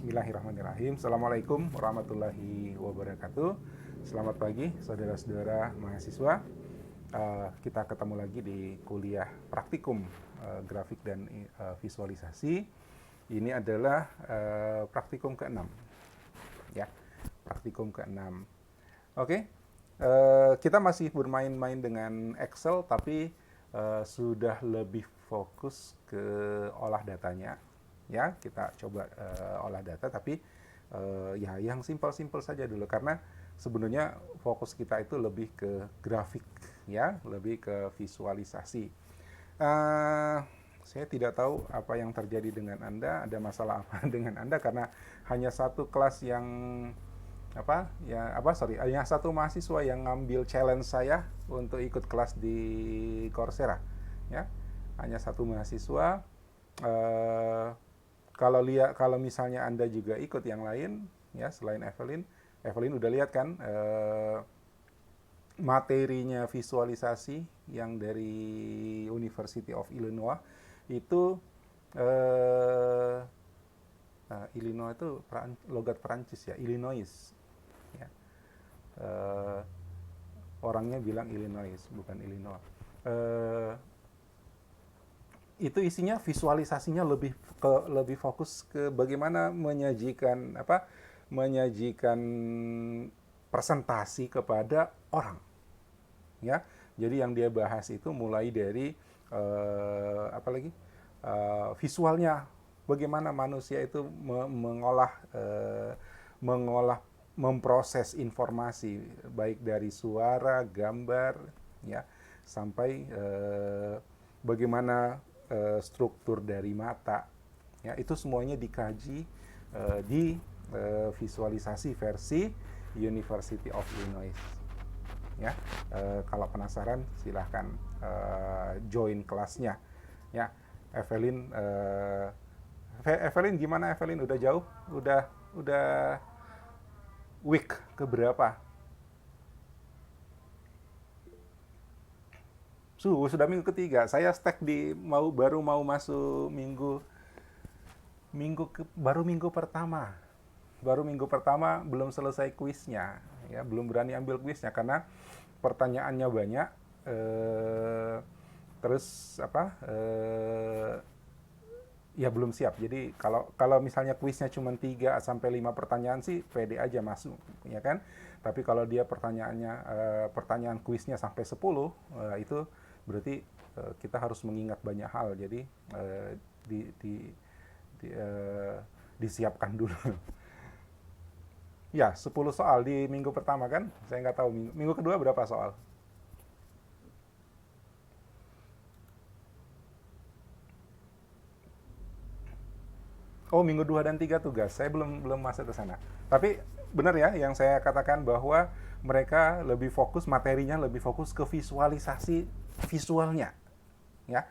Bismillahirrahmanirrahim. Assalamualaikum warahmatullahi wabarakatuh. Selamat pagi, saudara-saudara mahasiswa. Kita ketemu lagi di kuliah praktikum grafik dan visualisasi. Ini adalah praktikum ke-6. Ya, praktikum ke-6. Oke, kita masih bermain-main dengan Excel, tapi sudah lebih fokus ke olah datanya. Ya, kita coba olah data, tapi ya yang simpel-simpel saja dulu, karena sebenarnya fokus kita itu lebih ke grafik, ya, lebih ke visualisasi. Saya tidak tahu apa yang terjadi dengan Anda, ada masalah apa dengan Anda, karena hanya satu kelas yang hanya satu mahasiswa yang ngambil challenge saya untuk ikut kelas di Coursera, ya, hanya satu mahasiswa. Kalau misalnya Anda juga ikut yang lain, ya, selain Evelyn udah lihat kan materinya visualisasi yang dari University of Illinois itu Illinois itu logat Perancis, ya, Illinois, ya. Orangnya bilang Illinois, bukan Illinois. Itu isinya visualisasinya lebih fokus ke bagaimana menyajikan presentasi kepada orang, ya. Jadi yang dia bahas itu mulai dari visualnya, bagaimana manusia itu memproses informasi baik dari suara, gambar, ya, sampai bagaimana struktur dari mata, ya, itu semuanya dikaji di visualisasi versi University of Illinois, ya. Kalau penasaran silahkan join kelasnya, ya. Evelyn gimana, Evelyn? Udah jauh? Udah week keberapa? Sudah minggu ketiga. Saya stack baru mau masuk baru minggu pertama. Baru minggu pertama belum selesai kuisnya, ya, belum berani ambil kuisnya karena pertanyaannya banyak. Terus ya belum siap. Jadi kalau misalnya kuisnya cuma 3 sampai 5 pertanyaan sih pede aja masuk, ya kan? Tapi kalau dia pertanyaan kuisnya sampai 10, itu berarti kita harus mengingat banyak hal. Jadi disiapkan dulu. Ya, 10 soal di minggu pertama kan? Saya nggak tahu minggu kedua berapa soal. Oh, minggu 2 dan 3 tugas. Saya belum masuk ke sana. Tapi benar ya yang saya katakan bahwa mereka lebih fokus, materinya lebih fokus ke visualisasi visualnya, ya,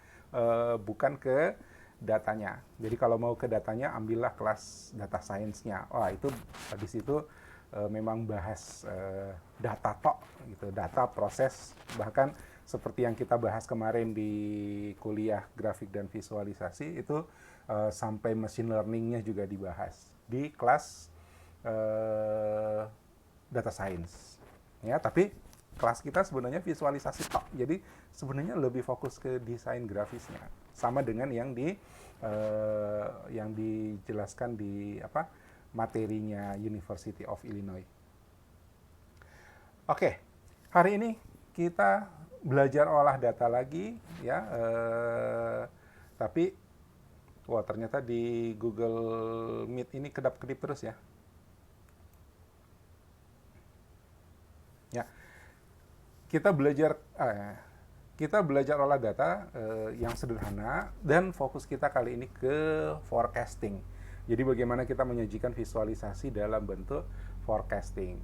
bukan ke datanya. Jadi kalau mau ke datanya, ambillah kelas data science-nya. Wah, itu di situ memang bahas data tok, gitu, data, proses, bahkan seperti yang kita bahas kemarin di kuliah grafik dan visualisasi itu sampai machine learning-nya juga dibahas di kelas data science, ya. Tapi kelas kita sebenarnya visualisasi tok, jadi sebenarnya lebih fokus ke desain grafisnya, sama dengan yang dijelaskan di materinya University of Illinois. Oke, hari ini kita belajar olah data lagi, ya. Tapi wah, ternyata di Google Meet ini kedap-kedip terus, ya. Ya, kita belajar olah data yang sederhana, dan fokus kita kali ini ke forecasting. Jadi bagaimana kita menyajikan visualisasi dalam bentuk forecasting.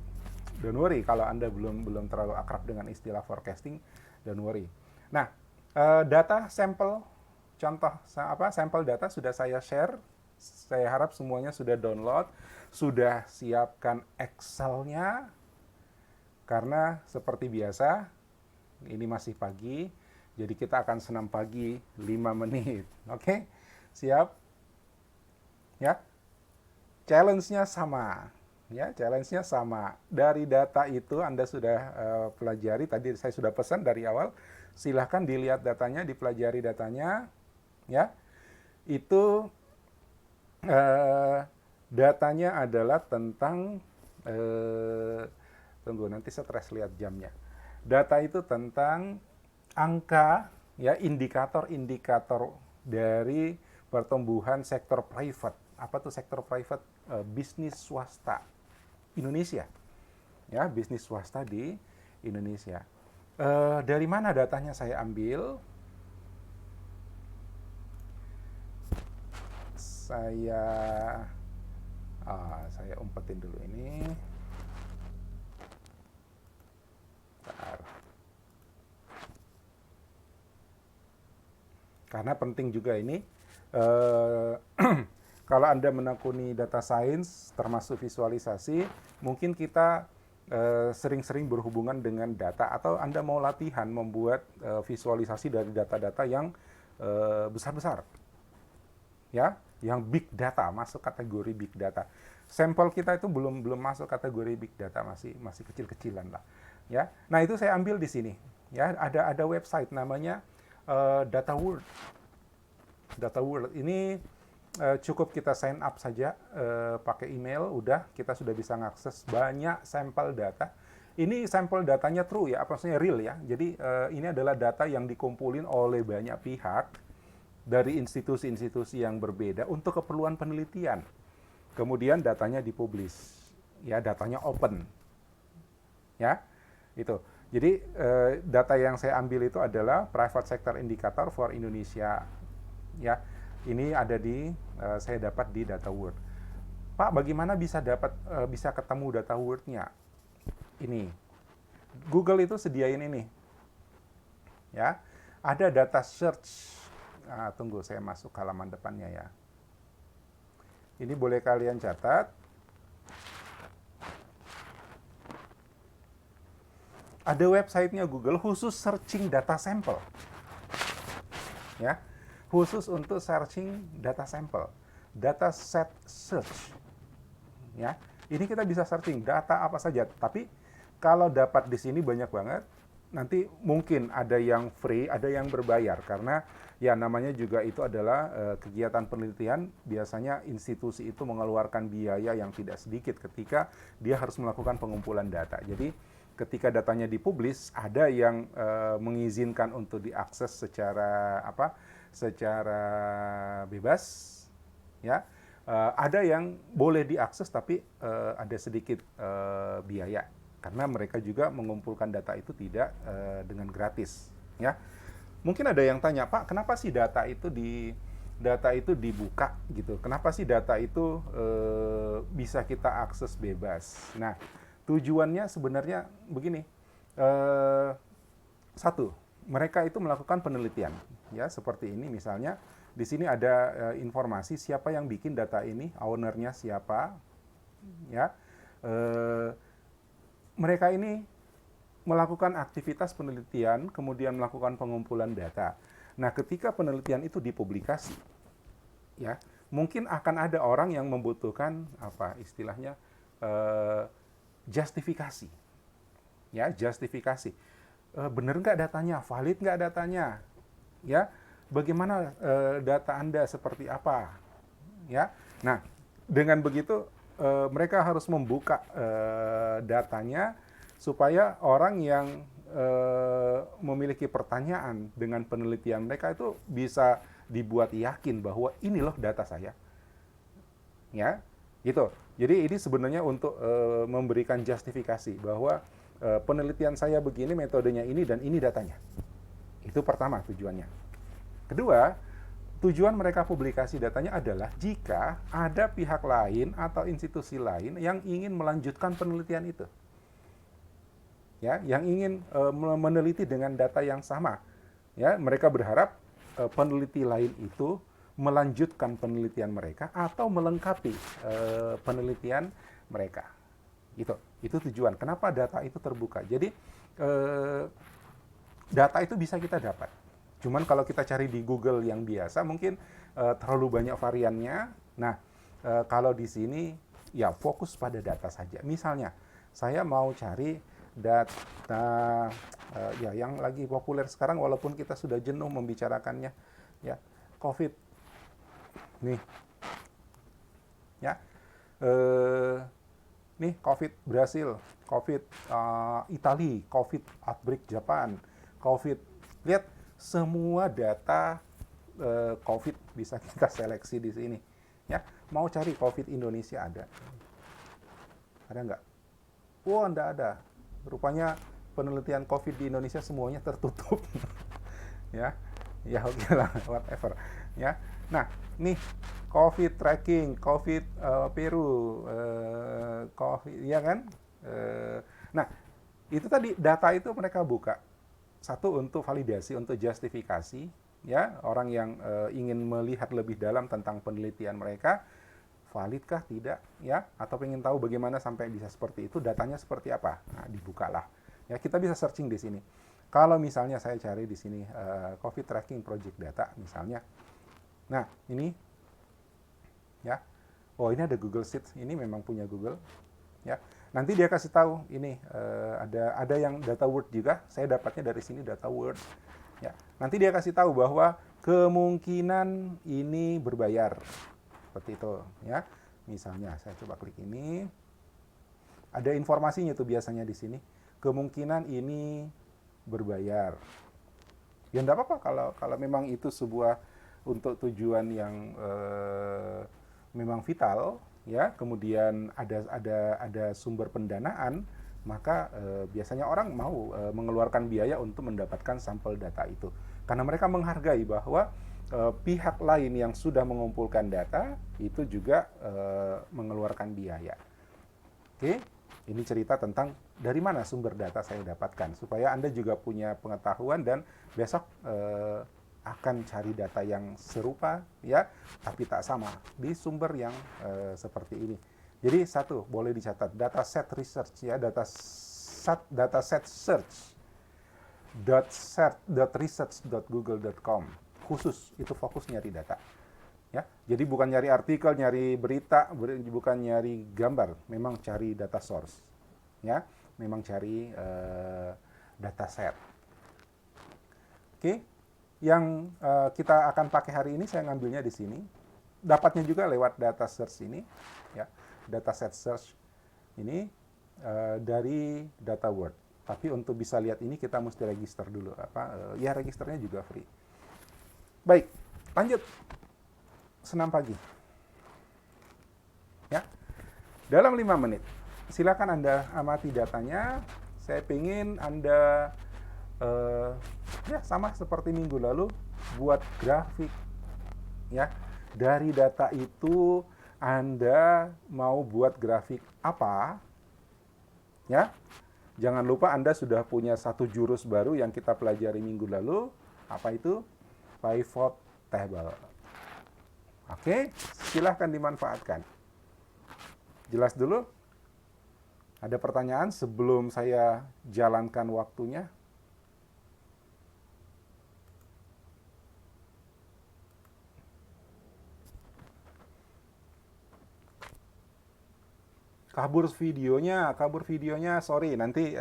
Don't worry kalau Anda belum terlalu akrab dengan istilah forecasting, don't worry. Nah, data sampel, contoh sampel data sudah saya share. Saya harap semuanya sudah download, sudah siapkan Excel-nya, karena seperti biasa ini masih pagi, jadi kita akan senam pagi 5 menit. Oke? Siap? Ya? challenge-nya sama. Ya, challenge-nya sama. Dari data itu Anda sudah pelajari, tadi saya sudah pesan dari awal, silahkan dilihat datanya, dipelajari datanya, ya. Itu datanya adalah tentang, tunggu nanti stres lihat jamnya. Data itu tentang angka, ya, indikator-indikator dari pertumbuhan sektor private. Apa tuh sektor private? Bisnis swasta Indonesia, ya, bisnis swasta di Indonesia. Dari mana datanya saya ambil? Saya umpetin dulu ini. Bentar. Karena penting juga ini. Kalau Anda menekuni data science, termasuk visualisasi, mungkin kita sering-sering berhubungan dengan data, atau Anda mau latihan membuat visualisasi dari data-data yang besar-besar, ya, yang big data, masuk kategori big data. Sampel kita itu belum masuk kategori big data, masih kecil-kecilan lah, ya. Nah, itu saya ambil di sini, ya. Ada website namanya Data World. Data World ini cukup kita sign up saja pakai email, udah kita sudah bisa mengakses banyak sampel data. Ini sampel datanya true, ya, apa maksudnya real, ya. Jadi ini adalah data yang dikumpulin oleh banyak pihak dari institusi-institusi yang berbeda untuk keperluan penelitian. Kemudian datanya dipublish, ya, datanya open, ya, itu. Jadi data yang saya ambil itu adalah Private Sector Indicator for Indonesia, ya. Ini ada saya dapat di Data World. Pak, bagaimana bisa ketemu Data World-nya? Ini, Google itu sediain ini, ya. Ada data search. Tunggu, saya masuk halaman depannya, ya. Ini boleh kalian catat. Ada websitenya Google khusus searching data sampel, ya. Khusus untuk searching data sampel, data set search, ya. Ini kita bisa searching data apa saja, tapi kalau dapat di sini banyak banget. Nanti mungkin ada yang free, ada yang berbayar, karena ya namanya juga itu adalah kegiatan penelitian. Biasanya institusi itu mengeluarkan biaya yang tidak sedikit ketika dia harus melakukan pengumpulan data. Jadi ketika datanya dipublish, ada yang mengizinkan untuk diakses secara bebas, ya. Ada yang boleh diakses tapi ada sedikit biaya, karena mereka juga mengumpulkan data itu tidak dengan gratis, ya. Mungkin ada yang tanya, Pak, kenapa sih data itu dibuka gitu? Kenapa sih data itu bisa kita akses bebas? Nah, tujuannya sebenarnya begini. Satu, mereka itu melakukan penelitian, ya, seperti ini misalnya. Di sini ada informasi siapa yang bikin data ini, ownernya siapa, ya. Mereka ini melakukan aktivitas penelitian, kemudian melakukan pengumpulan data. Nah, ketika penelitian itu dipublikasi, ya, mungkin akan ada orang yang membutuhkan istilahnya justifikasi, ya, justifikasi. Benar nggak datanya, valid nggak datanya, ya, bagaimana data Anda seperti apa, ya. Nah, dengan begitu mereka harus membuka datanya supaya orang yang memiliki pertanyaan dengan penelitian mereka itu bisa dibuat yakin bahwa ini loh data saya, ya, gitu. Jadi ini sebenarnya untuk memberikan justifikasi bahwa penelitian saya begini, metodenya ini, dan ini datanya. Itu pertama tujuannya. Kedua, tujuan mereka publikasi datanya adalah jika ada pihak lain atau institusi lain yang ingin melanjutkan penelitian itu, ya, yang ingin meneliti dengan data yang sama, ya, mereka berharap peneliti lain itu melanjutkan penelitian mereka atau melengkapi penelitian mereka. Itu tujuan. Kenapa data itu terbuka? Jadi data itu bisa kita dapat. Cuman kalau kita cari di Google yang biasa mungkin terlalu banyak variannya. Nah, kalau di sini ya fokus pada data saja. Misalnya saya mau cari data ya yang lagi populer sekarang walaupun kita sudah jenuh membicarakannya, ya, COVID nih, ya, nih COVID Brasil, COVID Italia, COVID outbreak Japan, COVID, lihat semua data COVID bisa kita seleksi di sini, ya. Mau cari COVID Indonesia ada nggak? Wah, nggak ada. Rupanya penelitian COVID di Indonesia semuanya tertutup. Ya, ya oke lah, whatever. Ya, nah nih COVID tracking, COVID Peru, COVID, ya kan? Nah, itu tadi data itu mereka buka. Satu untuk validasi, untuk justifikasi, ya orang yang ingin melihat lebih dalam tentang penelitian mereka. Validkah tidak, ya, atau pengen tahu bagaimana sampai bisa seperti itu, datanya seperti apa, nah dibukalah, ya, kita bisa searching di sini. Kalau misalnya saya cari di sini COVID tracking project data misalnya, nah ini, ya, oh ini ada Google Sheets, ini memang punya Google, ya, nanti dia kasih tahu ini ada yang data Word juga, saya dapatnya dari sini data Word, ya, nanti dia kasih tahu bahwa kemungkinan ini berbayar. Seperti itu, ya. Misalnya saya coba klik ini, ada informasinya tuh biasanya di sini. Kemungkinan ini berbayar. Ya enggak apa-apa kalau memang itu sebuah untuk tujuan yang memang vital, ya. Kemudian ada sumber pendanaan, maka biasanya orang mau mengeluarkan biaya untuk mendapatkan sampel data itu. Karena mereka menghargai bahwa pihak lain yang sudah mengumpulkan data itu juga mengeluarkan biaya. Oke, ini cerita tentang dari mana sumber data saya dapatkan supaya Anda juga punya pengetahuan dan besok akan cari data yang serupa, ya, tapi tak sama di sumber yang seperti ini. Jadi satu boleh dicatat, dataset research, ya, dataset search .research.google.com khusus itu fokus nyari data, ya. Jadi bukan nyari artikel, nyari berita, bukan nyari gambar, memang cari data source, ya, memang cari dataset. Oke, yang kita akan pakai hari ini saya ngambilnya di sini, dapatnya juga lewat data search ini, ya, dataset search ini dari data Word. Tapi untuk bisa lihat ini kita mesti register dulu, ya registernya juga free. Baik, lanjut. Senam pagi. Ya. Dalam 5 menit. Silakan Anda amati datanya. Saya ingin Anda ya sama seperti minggu lalu buat grafik, ya. Dari data itu Anda mau buat grafik apa? Ya. Jangan lupa Anda sudah punya satu jurus baru yang kita pelajari minggu lalu. Apa itu? Pivot table. Oke, silahkan dimanfaatkan. Jelas dulu? Ada pertanyaan sebelum saya jalankan waktunya? Kabur videonya, sorry, nanti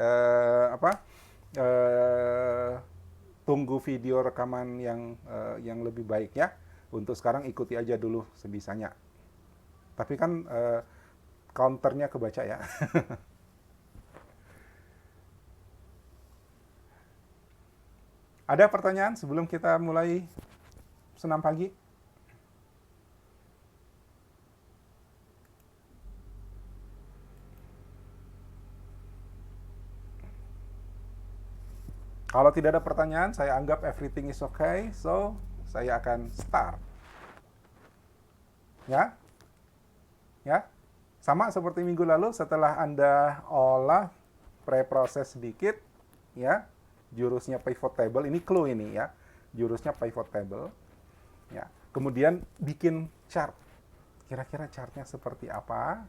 tunggu video rekaman yang lebih baik, ya. Untuk sekarang ikuti aja dulu sebisanya. Tapi kan counternya kebaca, ya. Ada pertanyaan sebelum kita mulai senam pagi? Kalau tidak ada pertanyaan, saya anggap everything is okay, so saya akan start. Ya? Ya? Sama seperti minggu lalu, setelah Anda olah, preproses sedikit, ya, jurusnya pivot table, ini clue ini, ya, jurusnya pivot table, ya. Kemudian bikin chart, kira-kira chartnya seperti apa,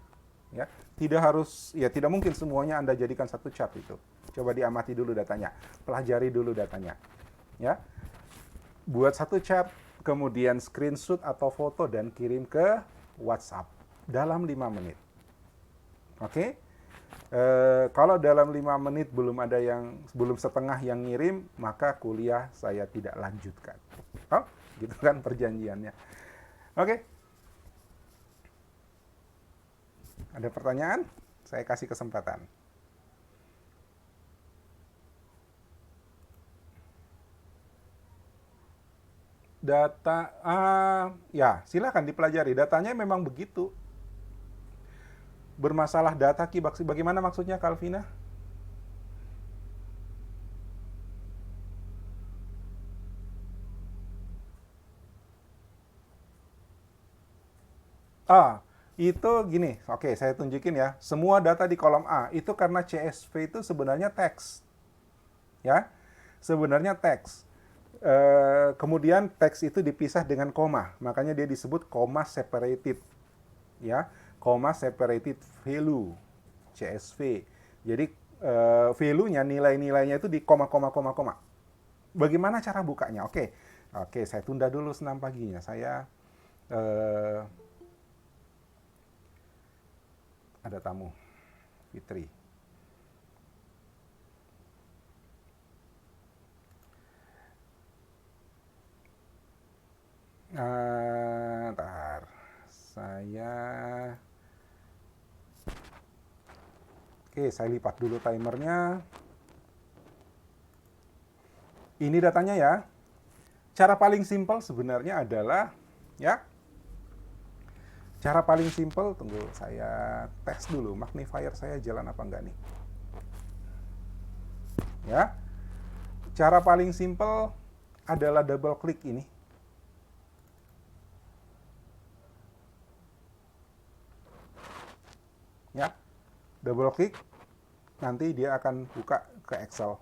ya. Tidak mungkin semuanya Anda jadikan satu chart itu. Coba diamati dulu datanya, pelajari dulu datanya, ya. Buat satu chart, kemudian screenshot atau foto dan kirim ke WhatsApp. dalam 5 menit. Oke? Kalau dalam 5 menit belum setengah yang ngirim, maka kuliah saya tidak lanjutkan. Oh, gitu kan perjanjiannya. Oke. Ada pertanyaan? Saya kasih kesempatan. Data, ya silakan dipelajari. Datanya memang begitu. Bermasalah data, bagaimana maksudnya, Kalvina? Itu gini, oke saya tunjukin ya. Semua data di kolom A, itu karena CSV itu sebenarnya teks. Ya, sebenarnya teks. Kemudian teks itu dipisah dengan koma, makanya dia disebut comma separated. Ya, comma separated value, CSV. Jadi value-nya, nilai-nilainya itu di koma, koma, koma, koma. Bagaimana cara bukanya? Oke, saya tunda dulu senam paginya. Saya ada tamu, Fitri. Ntar saya, saya lipat dulu timernya. Ini datanya ya. Cara paling simpel sebenarnya adalah, ya, cara paling simpel, tunggu saya tes dulu magnifier saya jalan apa enggak nih. Ya. Cara paling simpel adalah double klik ini. Ya. Double klik, nanti dia akan buka ke Excel.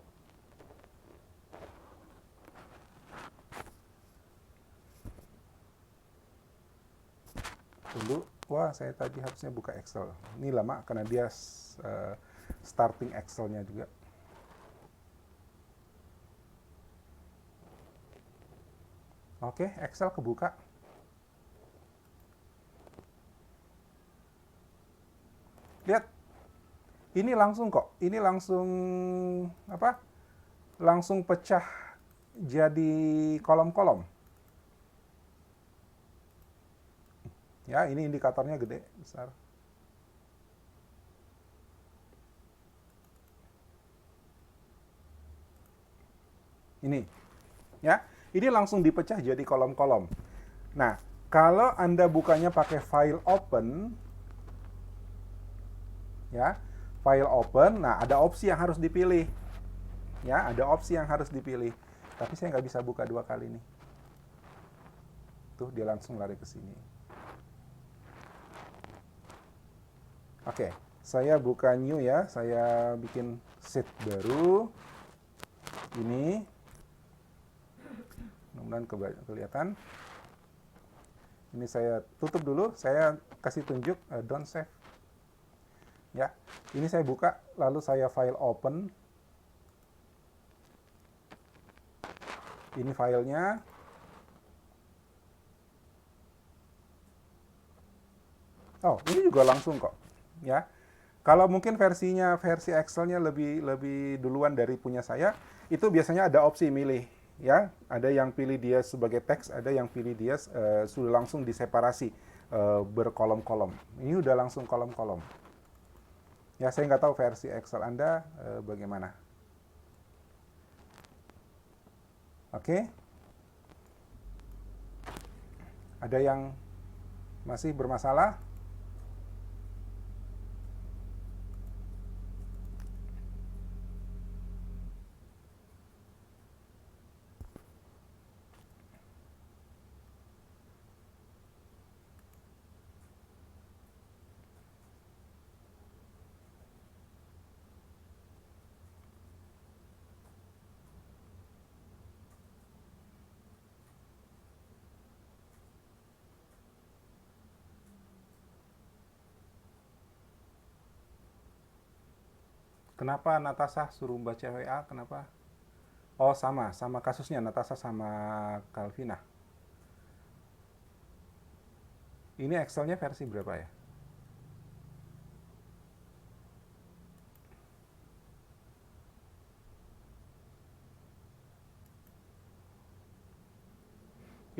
Tunggu, wah saya tadi harusnya buka Excel. Ini lama karena dia starting Excel-nya juga. Oke, Excel kebuka. Lihat, ini langsung kok. Ini langsung apa? Langsung pecah jadi kolom-kolom. Ya, ini indikatornya gede, besar. Ini, ya, ini langsung dipecah jadi kolom-kolom. Nah, kalau Anda bukanya pakai file open, ya, file open, nah ada opsi yang harus dipilih. Ya, ada opsi yang harus dipilih. Tapi saya nggak bisa buka 2 kali nih. Tuh, dia langsung lari ke sini. Oke, saya buka new ya. Saya bikin sheet baru. Ini. Mudah-mudahan kelihatan. Ini saya tutup dulu. Saya kasih tunjuk don't save. Ya, ini saya buka. Lalu saya file open. Ini filenya. Oh, ini juga langsung kok. Ya, kalau mungkin versi Excel-nya lebih duluan dari punya saya, itu biasanya ada opsi milih, ya. Ada yang pilih dia sebagai teks, ada yang pilih dia sudah langsung diseparasi berkolom-kolom. Ini udah langsung kolom-kolom. Ya, saya nggak tahu versi Excel Anda bagaimana. Oke. Ada yang masih bermasalah? Kenapa Natasha suruh baca WA? Kenapa? Oh, sama kasusnya Natasha sama Kalvina. Ini Excel-nya versi berapa ya?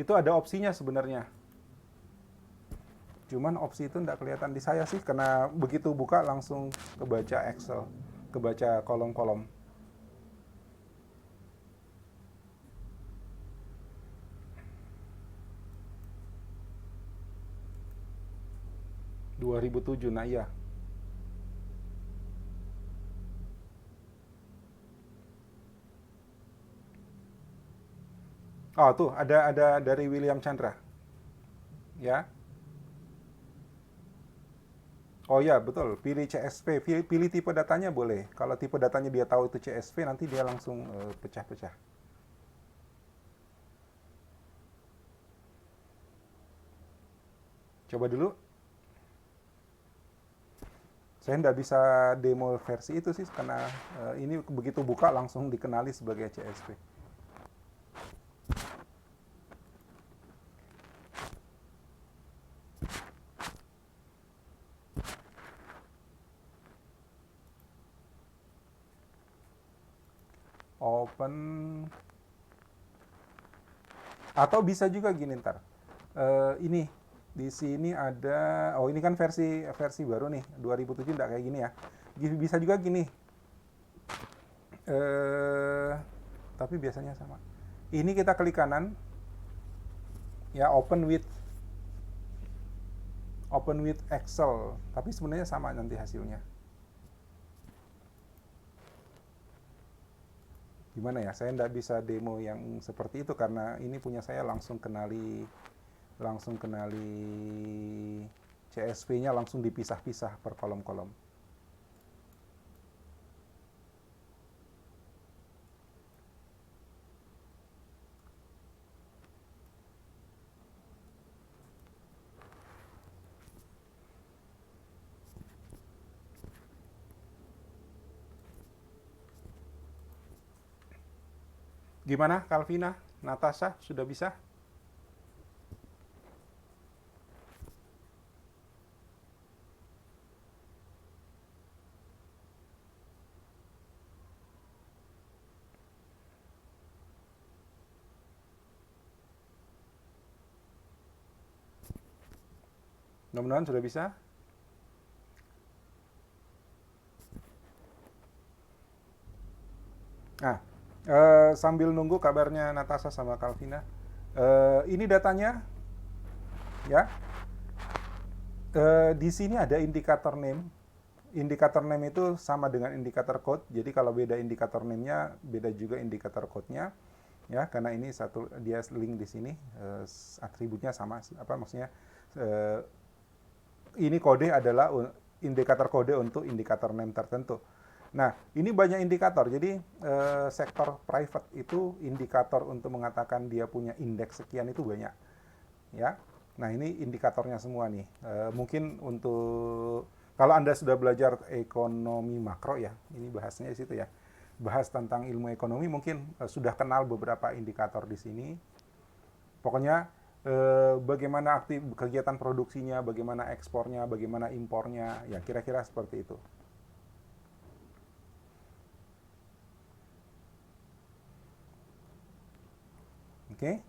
Itu ada opsinya sebenarnya. Cuman opsi itu nggak kelihatan di saya sih, karena begitu buka langsung kebaca Excel, kebaca kolom-kolom. ...2007, nah iya. Oh tuh, ada dari William Chandra. Ya. Oh ya, betul. Pilih CSV, pilih tipe datanya boleh. Kalau tipe datanya dia tahu itu CSV, nanti dia langsung pecah-pecah. Coba dulu. Saya nggak bisa demo versi itu sih, karena ini begitu buka langsung dikenali sebagai CSV. Open. Atau bisa juga gini ntar. Ini di sini ada, oh ini kan versi baru nih, 2007 nggak kayak gini ya. Bisa juga gini. Tapi biasanya sama. Ini kita klik kanan, ya open with Excel, tapi sebenarnya sama nanti hasilnya. Gimana ya, saya nggak bisa demo yang seperti itu karena ini punya saya langsung kenali CSV-nya, langsung dipisah-pisah per kolom-kolom. Gimana, Calvina? Natasha, sudah bisa? Mudah-mudahan sudah bisa. Nah, sambil nunggu kabarnya Natasha sama Calvina, ini datanya, ya. Di sini ada indikator name. Indikator name itu sama dengan indikator code. Jadi kalau beda indikator name-nya, beda juga indikator code-nya. Ya, karena ini satu, dia link di sini, atributnya sama. Apa maksudnya? Ini kode adalah indikator kode untuk indikator name tertentu. Nah, ini banyak indikator. Jadi sektor private itu indikator untuk mengatakan dia punya indeks sekian itu banyak. Ya. Nah, ini indikatornya semua nih. Mungkin untuk kalau Anda sudah belajar ekonomi makro ya, ini bahasnya di situ ya. Bahas tentang ilmu ekonomi mungkin sudah kenal beberapa indikator di sini. Pokoknya bagaimana aktif kegiatan produksinya, bagaimana ekspornya, bagaimana impornya, ya kira-kira seperti itu. Oke,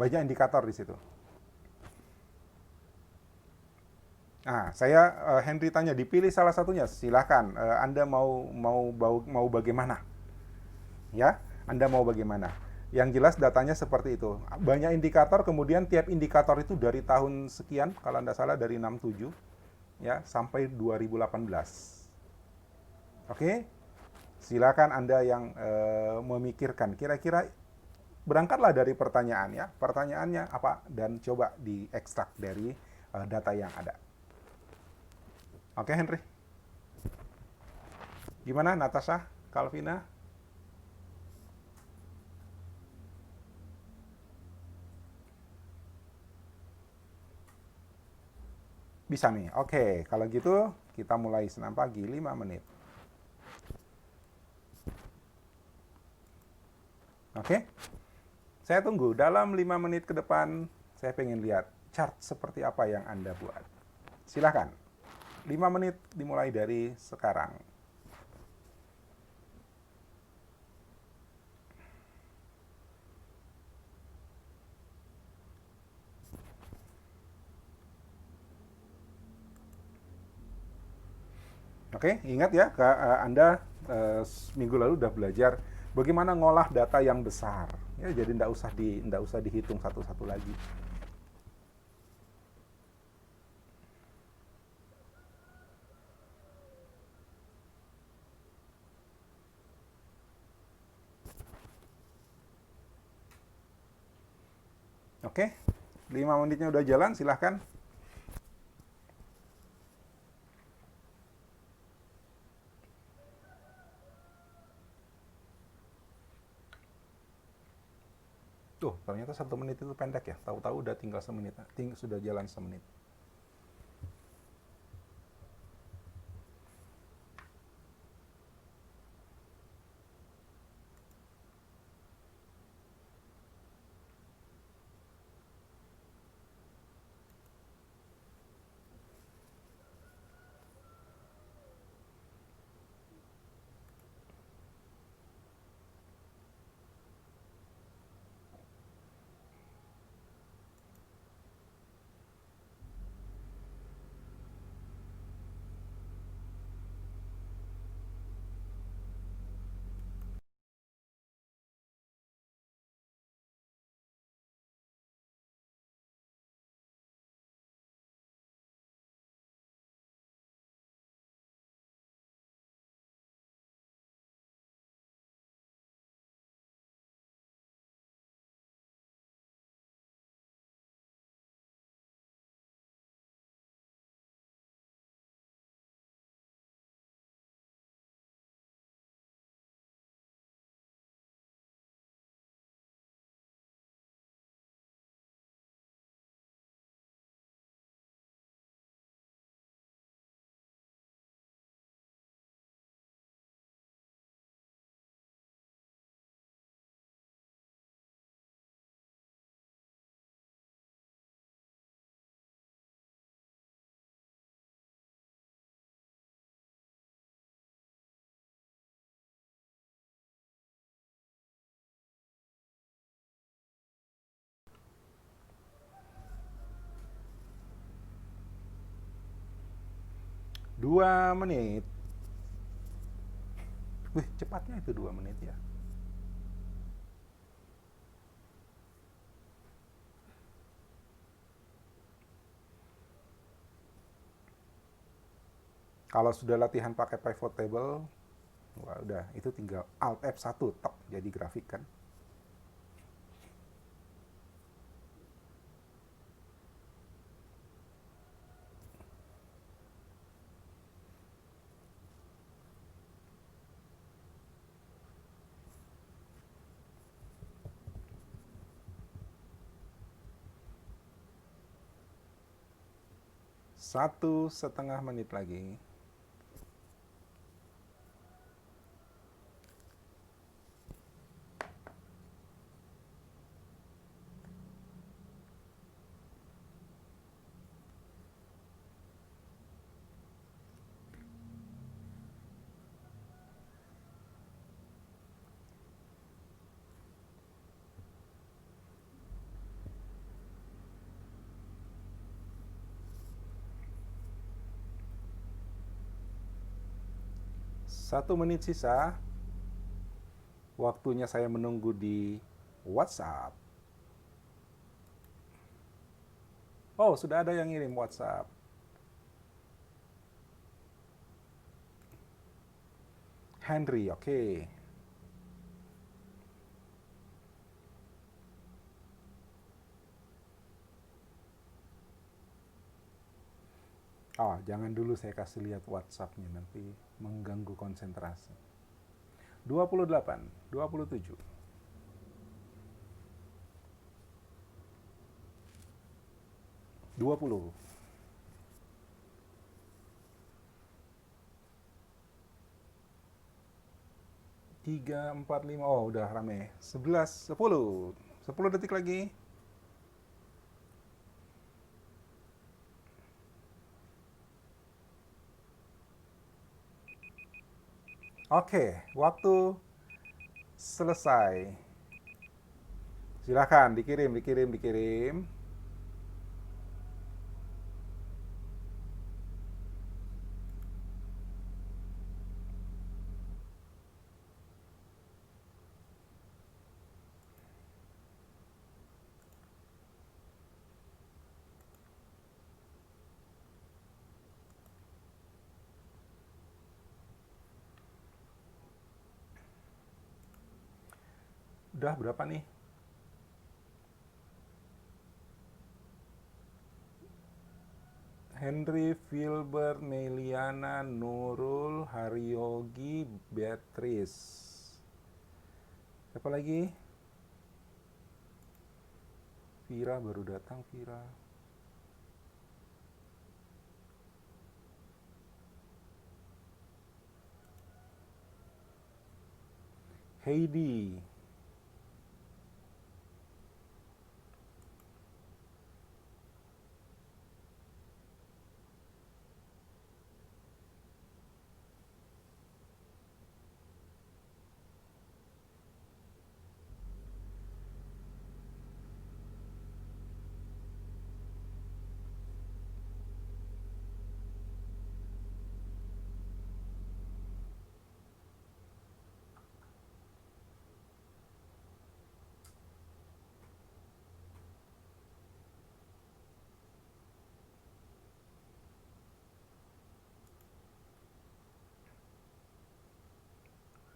banyak indikator di situ. Nah, Henry tanya dipilih salah satunya, silahkan. Anda mau bagaimana? Ya, Anda mau bagaimana? Yang jelas datanya seperti itu. Banyak indikator, kemudian tiap indikator itu dari tahun sekian, kalau Anda salah dari 67 ya sampai 2018. Oke? Silakan Anda yang memikirkan kira-kira berangkatlah dari pertanyaan ya. Pertanyaannya apa dan coba diekstrak dari data yang ada. Oke, Henry. Gimana Natasha, Calvina? Bisa nih. Oke, kalau gitu kita mulai senam pagi 5 menit. Oke? Saya tunggu dalam 5 menit ke depan, saya pengen lihat chart seperti apa yang Anda buat. Silahkan. 5 menit dimulai dari sekarang. Oke, ingat ya, Anda minggu lalu udah belajar bagaimana ngolah data yang besar. Ya, jadi nggak usah dihitung satu-satu lagi. Oke, 5 menitnya udah jalan, silahkan. Tuh, ternyata 1 menit itu pendek ya. Tahu-tahu udah tinggal semenit. Sudah jalan semenit. Dua menit. Wih, cepatnya itu 2 menit ya. Kalau sudah latihan pakai pivot table, wah udah, itu tinggal Alt F1, tok, jadi grafik kan. Satu setengah menit lagi. Satu menit sisa. Waktunya saya menunggu di WhatsApp. Oh, sudah ada yang ngirim WhatsApp. Henry, oke. Oh, jangan dulu saya kasih lihat WhatsApp-nya, nanti mengganggu konsentrasi. 28, 27. 20. 3, 4, 5. Oh, udah rame. 11, 10. 10 detik lagi. Oke, waktu selesai. Silakan dikirim, dikirim, dikirim. Udah berapa nih? Henry, Filber, Meliana, Nurul, Haryogi, Beatrice. Siapa lagi? Vira baru datang, Vira. Heidi.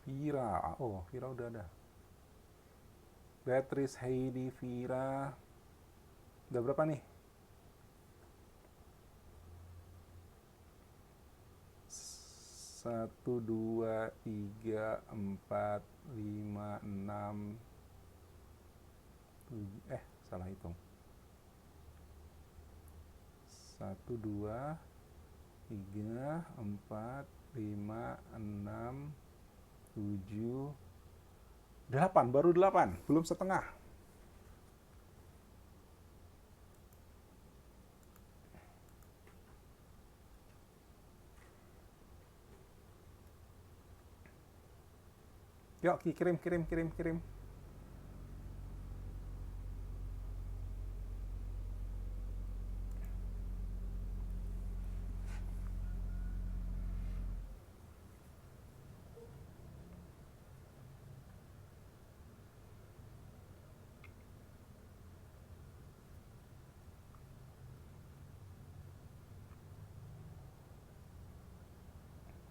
Vira. Oh, Vira udah ada. Beatrice, Heidi, Vira. Udah berapa nih? 1, 2, 3, 4, 5, 6, 7. Salah hitung. 1, 2, 3, 4, 5, 6, 7, 8. Baru 8. Belum setengah. Yuk, kirim.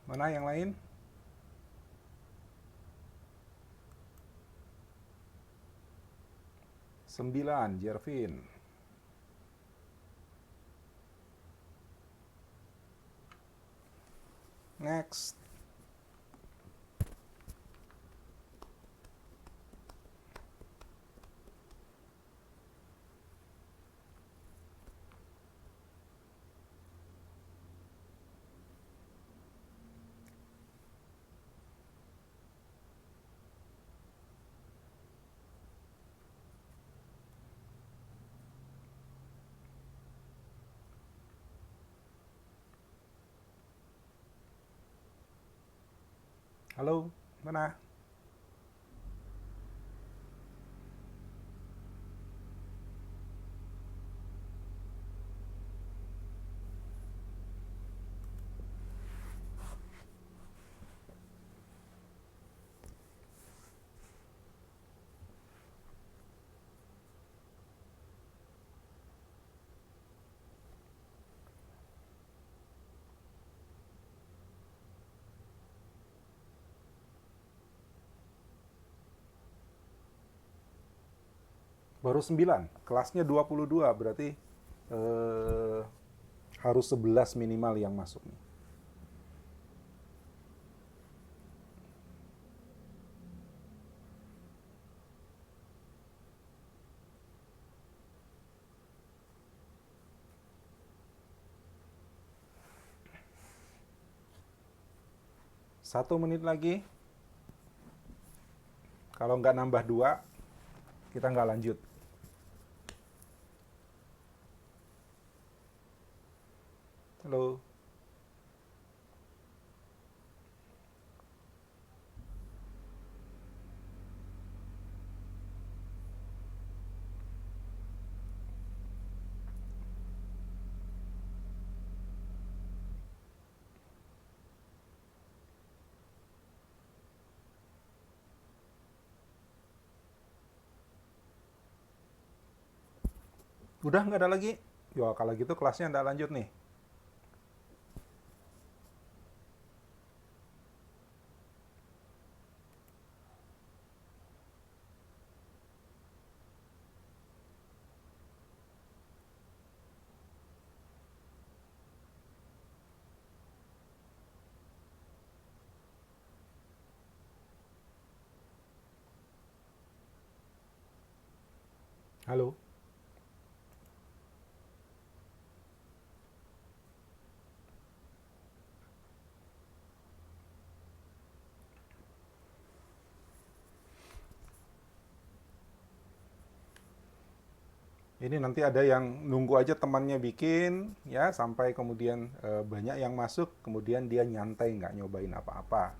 Mana yang lain? Sembilan, Jervin. Next. Halo, mana? Baru 9. Kelasnya 22, berarti harus 11 minimal yang masuk nih. Satu menit lagi. Kalau nggak nambah 2, kita nggak lanjut. Halo. Udah nggak ada lagi? Ya kalau gitu kelasnya nggak lanjut nih. Halo? Ini nanti ada yang nunggu aja temannya bikin, ya, sampai kemudian banyak yang masuk, kemudian dia nyantai, nggak nyobain apa-apa.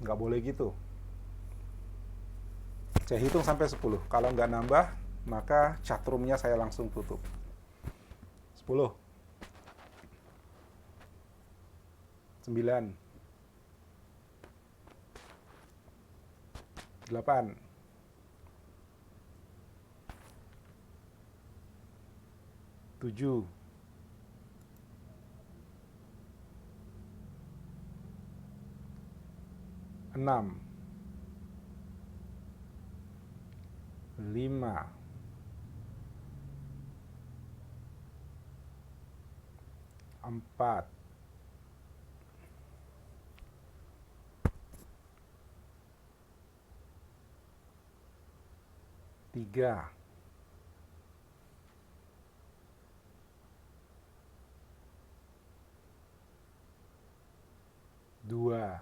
Nggak boleh gitu. Saya hitung sampai 10. Kalau nggak nambah, maka chatroomnya saya langsung tutup. 10, 9, 8, 7, 6, 5, 4, 3, 2,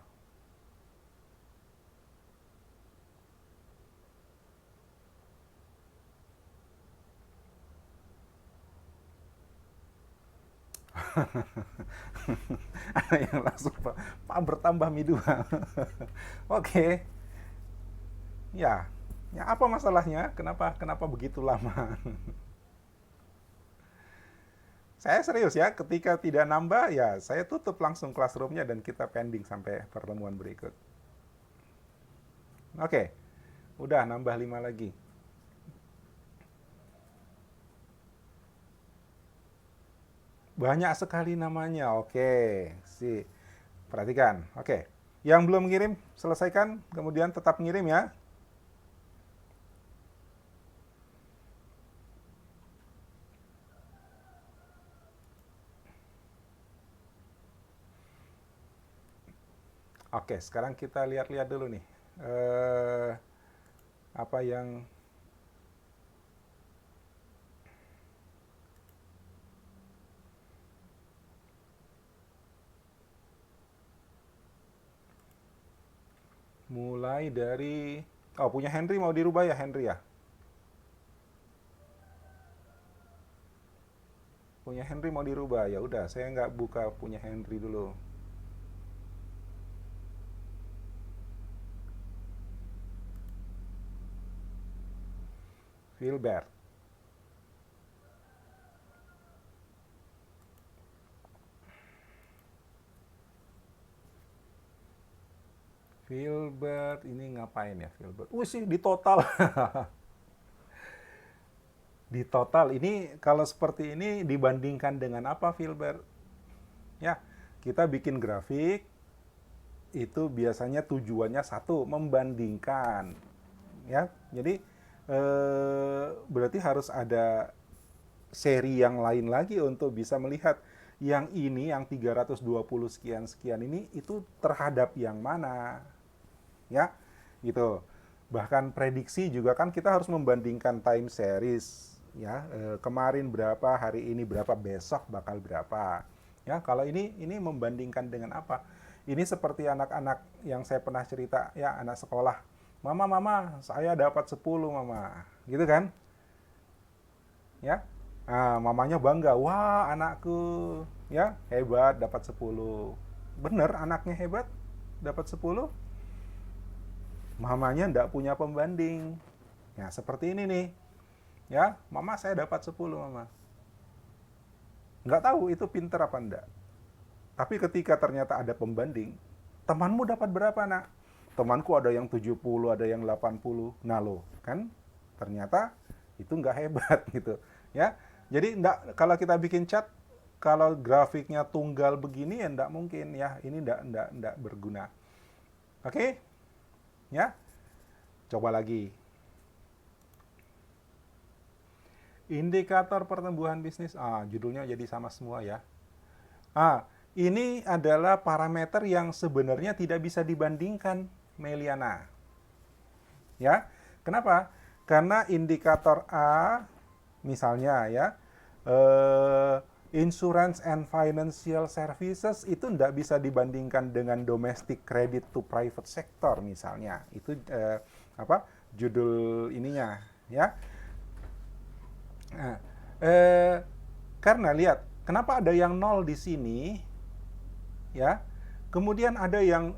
ada yang langsung Pak bertambah mie 2. Oke, ya, ya apa masalahnya? Kenapa begitu lama? Saya serius ya, ketika tidak nambah ya saya tutup langsung classroomnya dan kita pending sampai pertemuan berikut. Oke, udah nambah 5 lagi. Banyak sekali namanya. Oke, perhatikan. Oke, yang belum ngirim selesaikan, kemudian tetap ngirim ya. Oke, sekarang kita lihat-lihat dulu nih. Apa yang mulai dari punya Henry mau dirubah ya Henry ya? Punya Henry mau dirubah ya udah saya nggak buka punya Henry dulu. Filbert. Filbert ini ngapain ya Filbert? Sih di total. Di total ini kalau seperti ini dibandingkan dengan apa Filbert? Ya, kita bikin grafik itu biasanya tujuannya satu membandingkan, ya. Jadi berarti harus ada seri yang lain lagi untuk bisa melihat yang ini yang 320 sekian sekian ini itu terhadap yang mana, ya, gitu. Bahkan prediksi juga kan kita harus membandingkan time series, ya, kemarin berapa, hari ini berapa, besok bakal berapa, ya. Kalau ini membandingkan dengan apa? Ini seperti anak-anak yang saya pernah cerita, ya, anak sekolah. Mama, saya dapat 10, mama. Gitu kan? Ya. Nah, mamanya bangga, wah anakku, ya, hebat dapat 10. Bener anaknya hebat dapat 10, mamanya ndak punya pembanding. Ya, seperti ini nih. Ya, mama saya dapat 10, mama. Nggak tahu itu pinter apa enggak. Tapi ketika ternyata ada pembanding, temanmu dapat berapa, nak? Temanku ada yang 70, ada yang 80. Nah, lo, kan ternyata itu nggak hebat gitu. Ya. Jadi enggak, kalau kita bikin chat, kalau grafiknya tunggal begini ya enggak mungkin ya. Ini enggak berguna. Oke? Ya. Coba lagi. Indikator pertumbuhan bisnis. Judulnya jadi sama semua ya. Ini adalah parameter yang sebenarnya tidak bisa dibandingkan, Meliana. Ya, kenapa? Karena indikator A, misalnya ya, insurance and financial services itu tidak bisa dibandingkan dengan domestic credit to private sector misalnya. Itu judul ininya ya. Nah, karena lihat kenapa ada yang nol di sini ya. Kemudian ada yang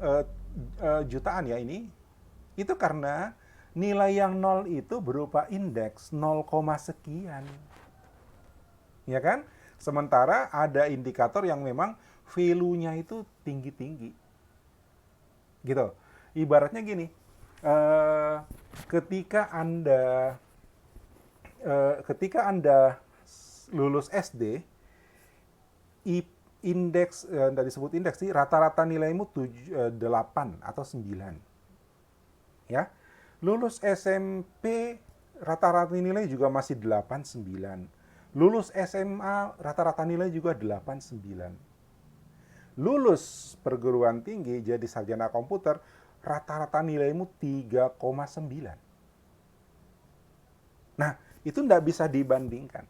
jutaan ya ini. Itu karena nilai yang nol itu berupa indeks 0, sekian. Ya kan? Sementara ada indikator yang memang value-nya itu tinggi-tinggi. Gitu. Ibaratnya gini, ketika Anda lulus SD, indeks, tadi disebut indeks sih, rata-rata nilaimu 8 atau 9. Ya. Lulus SMP, rata-rata nilai juga masih 8, 9. Lulus SMA, rata-rata nilai juga 8, 9. Lulus perguruan tinggi jadi sarjana komputer, rata-rata nilaimu 3,9. Nah, itu tidak bisa dibandingkan.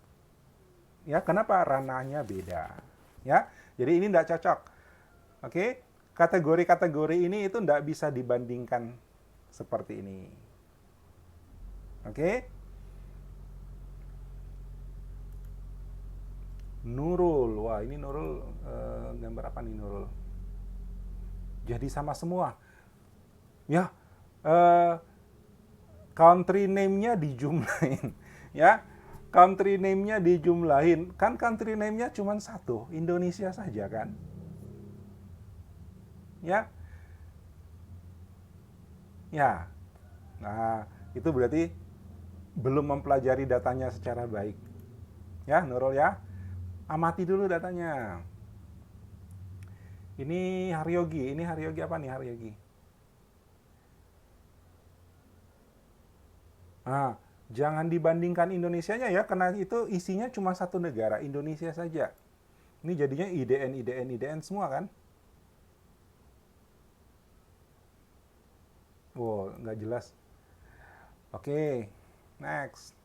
Ya, kenapa? Ranahnya beda. Ya, jadi ini tidak cocok. Oke, kategori-kategori ini itu tidak bisa dibandingkan seperti ini. Oke. Nurul, wah ini Nurul, gambar apa nih Nurul? Jadi sama semua. Ya, country name-nya dijumlahin. Ya, country name-nya dijumlahin. Kan country name-nya cuma satu, Indonesia saja kan? Ya. Ya. Nah, itu berarti belum mempelajari datanya secara baik. Ya, Nurul ya. Amati dulu datanya. Ini Haryogi apa nih Haryogi? Nah, jangan dibandingkan Indonesianya ya, karena itu isinya cuma satu negara, Indonesia saja. Ini jadinya IDN semua kan? Wow, nggak jelas. Oke, next.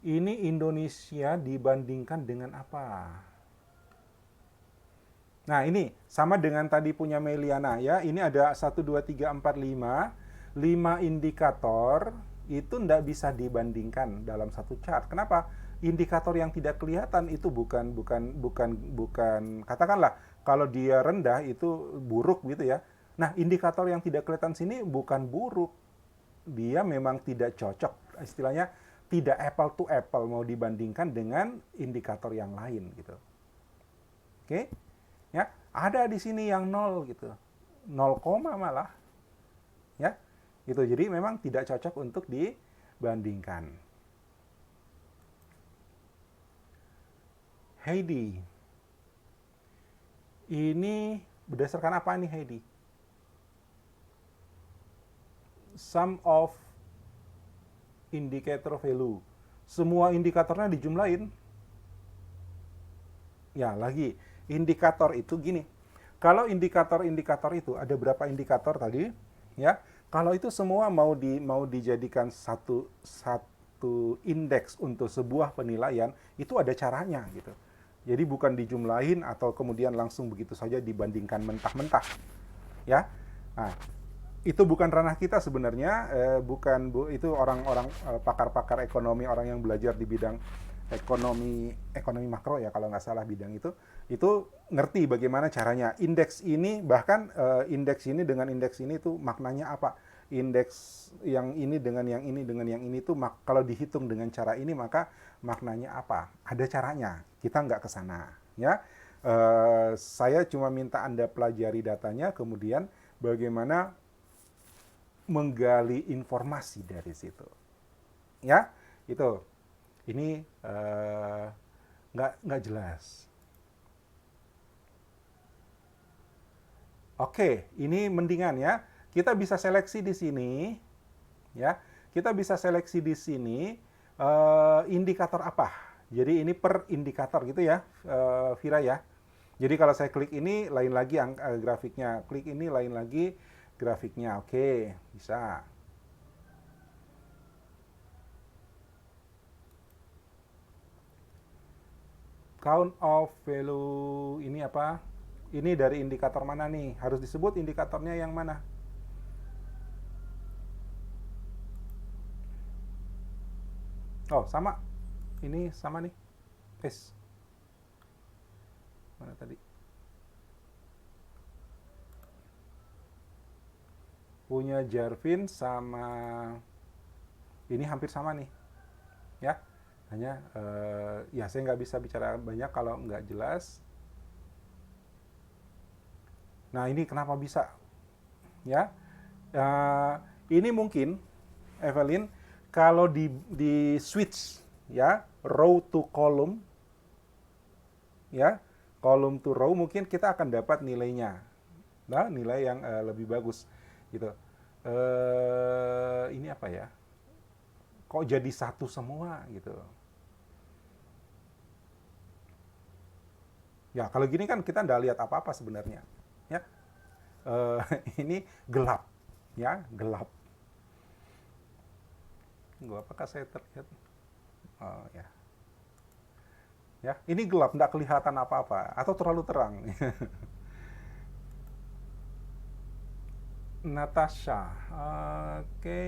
Ini Indonesia dibandingkan dengan apa? Nah, ini sama dengan tadi punya Meliana ya. Ini ada 1, 2, 3, 4, 5. 5 indikator itu tidak bisa dibandingkan dalam satu chart. Kenapa? Indikator yang tidak kelihatan itu bukan katakanlah kalau dia rendah itu buruk gitu ya. Nah, indikator yang tidak kelihatan sini bukan buruk. Dia memang tidak cocok. Istilahnya tidak apple to apple mau dibandingkan dengan indikator yang lain gitu. Oke? Ya, ada di sini yang 0 gitu. 0, malah. Ya. Gitu. Jadi memang tidak cocok untuk dibandingkan. Heidi. Ini berdasarkan apa nih Heidi? Sum of indicator value. Semua indikatornya dijumlahin. Ya, lagi. Indikator itu gini. Kalau indikator-indikator itu ada berapa indikator tadi? Ya. Kalau itu semua mau dijadikan satu indeks untuk sebuah penilaian, itu ada caranya gitu. Jadi bukan dijumlahin atau kemudian langsung begitu saja dibandingkan mentah-mentah. Ya. Nah, itu bukan ranah kita sebenarnya, itu orang-orang pakar-pakar ekonomi, orang yang belajar di bidang ekonomi makro ya kalau nggak salah bidang itu ngerti bagaimana caranya. Indeks ini bahkan indeks ini dengan indeks ini tuh maknanya apa? Indeks yang ini dengan yang ini dengan yang ini tuh kalau dihitung dengan cara ini maka maknanya apa? Ada caranya. Kita nggak ke sana ya. Saya cuma minta Anda pelajari datanya, kemudian bagaimana menggali informasi dari situ. Ya, itu. Ini nggak jelas. Oke, ini mendingan ya. Kita bisa seleksi di sini, ya. Kita bisa seleksi di sini indikator apa. Jadi ini per indikator gitu ya, Vira ya. Jadi kalau saya klik ini lain lagi grafiknya, klik ini lain lagi grafiknya. Oke, bisa. count of value ini apa? Ini dari indikator mana nih? Harus disebut indikatornya yang mana? Oh, sama. Ini sama nih. Mana tadi? Punya Jarvin sama ini hampir sama nih. Ya. Hanya ya saya nggak bisa bicara banyak kalau nggak jelas. Nah, ini kenapa bisa? Ya. Ini mungkin Evelyn kalau di switch ya row to column ya column to row mungkin kita akan dapat nilainya, nah nilai yang lebih bagus gitu. Ini apa ya, kok jadi satu semua gitu ya. Kalau gini kan kita nggak lihat apa-apa sebenarnya ya. Ini gelap ya, gelap. Apakah saya terlihat? Oh ya. Ya, ini gelap, nggak kelihatan apa-apa, atau terlalu terang. Natasha, oke,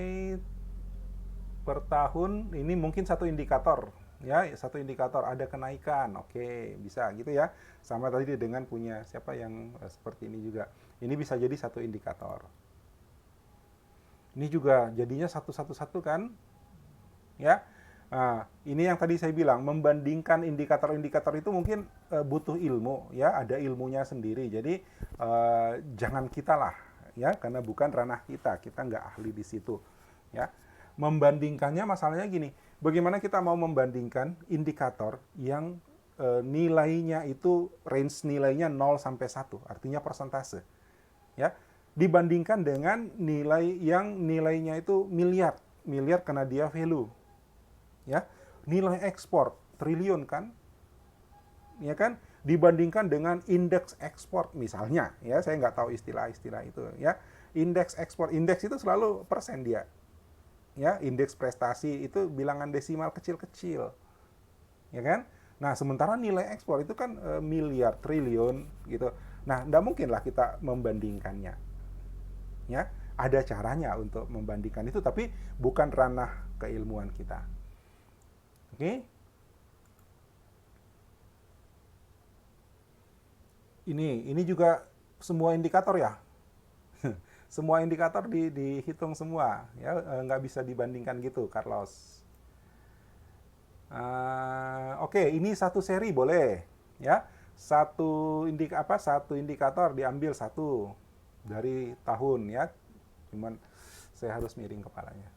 per tahun ini mungkin satu indikator, ya, satu indikator ada kenaikan, oke, bisa gitu ya. Sama tadi dengan punya siapa yang seperti ini juga, ini bisa jadi satu indikator. Ini juga jadinya satu-satu kan, ya. Nah, ini yang tadi saya bilang, membandingkan indikator-indikator itu mungkin butuh ilmu, ya, ada ilmunya sendiri. Jadi jangan kita lah, ya, karena bukan ranah kita nggak ahli di situ, ya. Membandingkannya masalahnya gini, bagaimana kita mau membandingkan indikator yang nilainya itu range nilainya 0 sampai 1, artinya persentase, ya, dibandingkan dengan nilai yang nilainya itu miliar karena dia value. Ya, nilai ekspor triliun kan, ya kan, dibandingkan dengan indeks ekspor misalnya, ya saya nggak tahu istilah-istilah itu ya. Indeks ekspor, indeks itu selalu persen dia, ya, indeks prestasi itu bilangan desimal kecil-kecil, ya kan. Nah sementara nilai ekspor itu kan miliar triliun gitu. Nah nggak mungkin lah kita membandingkannya, ya. Ada caranya untuk membandingkan itu, tapi bukan ranah keilmuan kita. Oke. Ini juga semua indikator ya. Semua indikator dihitung semua ya, nggak bisa dibandingkan gitu, Carlos. Oke, ini satu seri boleh ya. Satu indikator diambil satu dari tahun ya. Cuman saya harus miring kepalanya.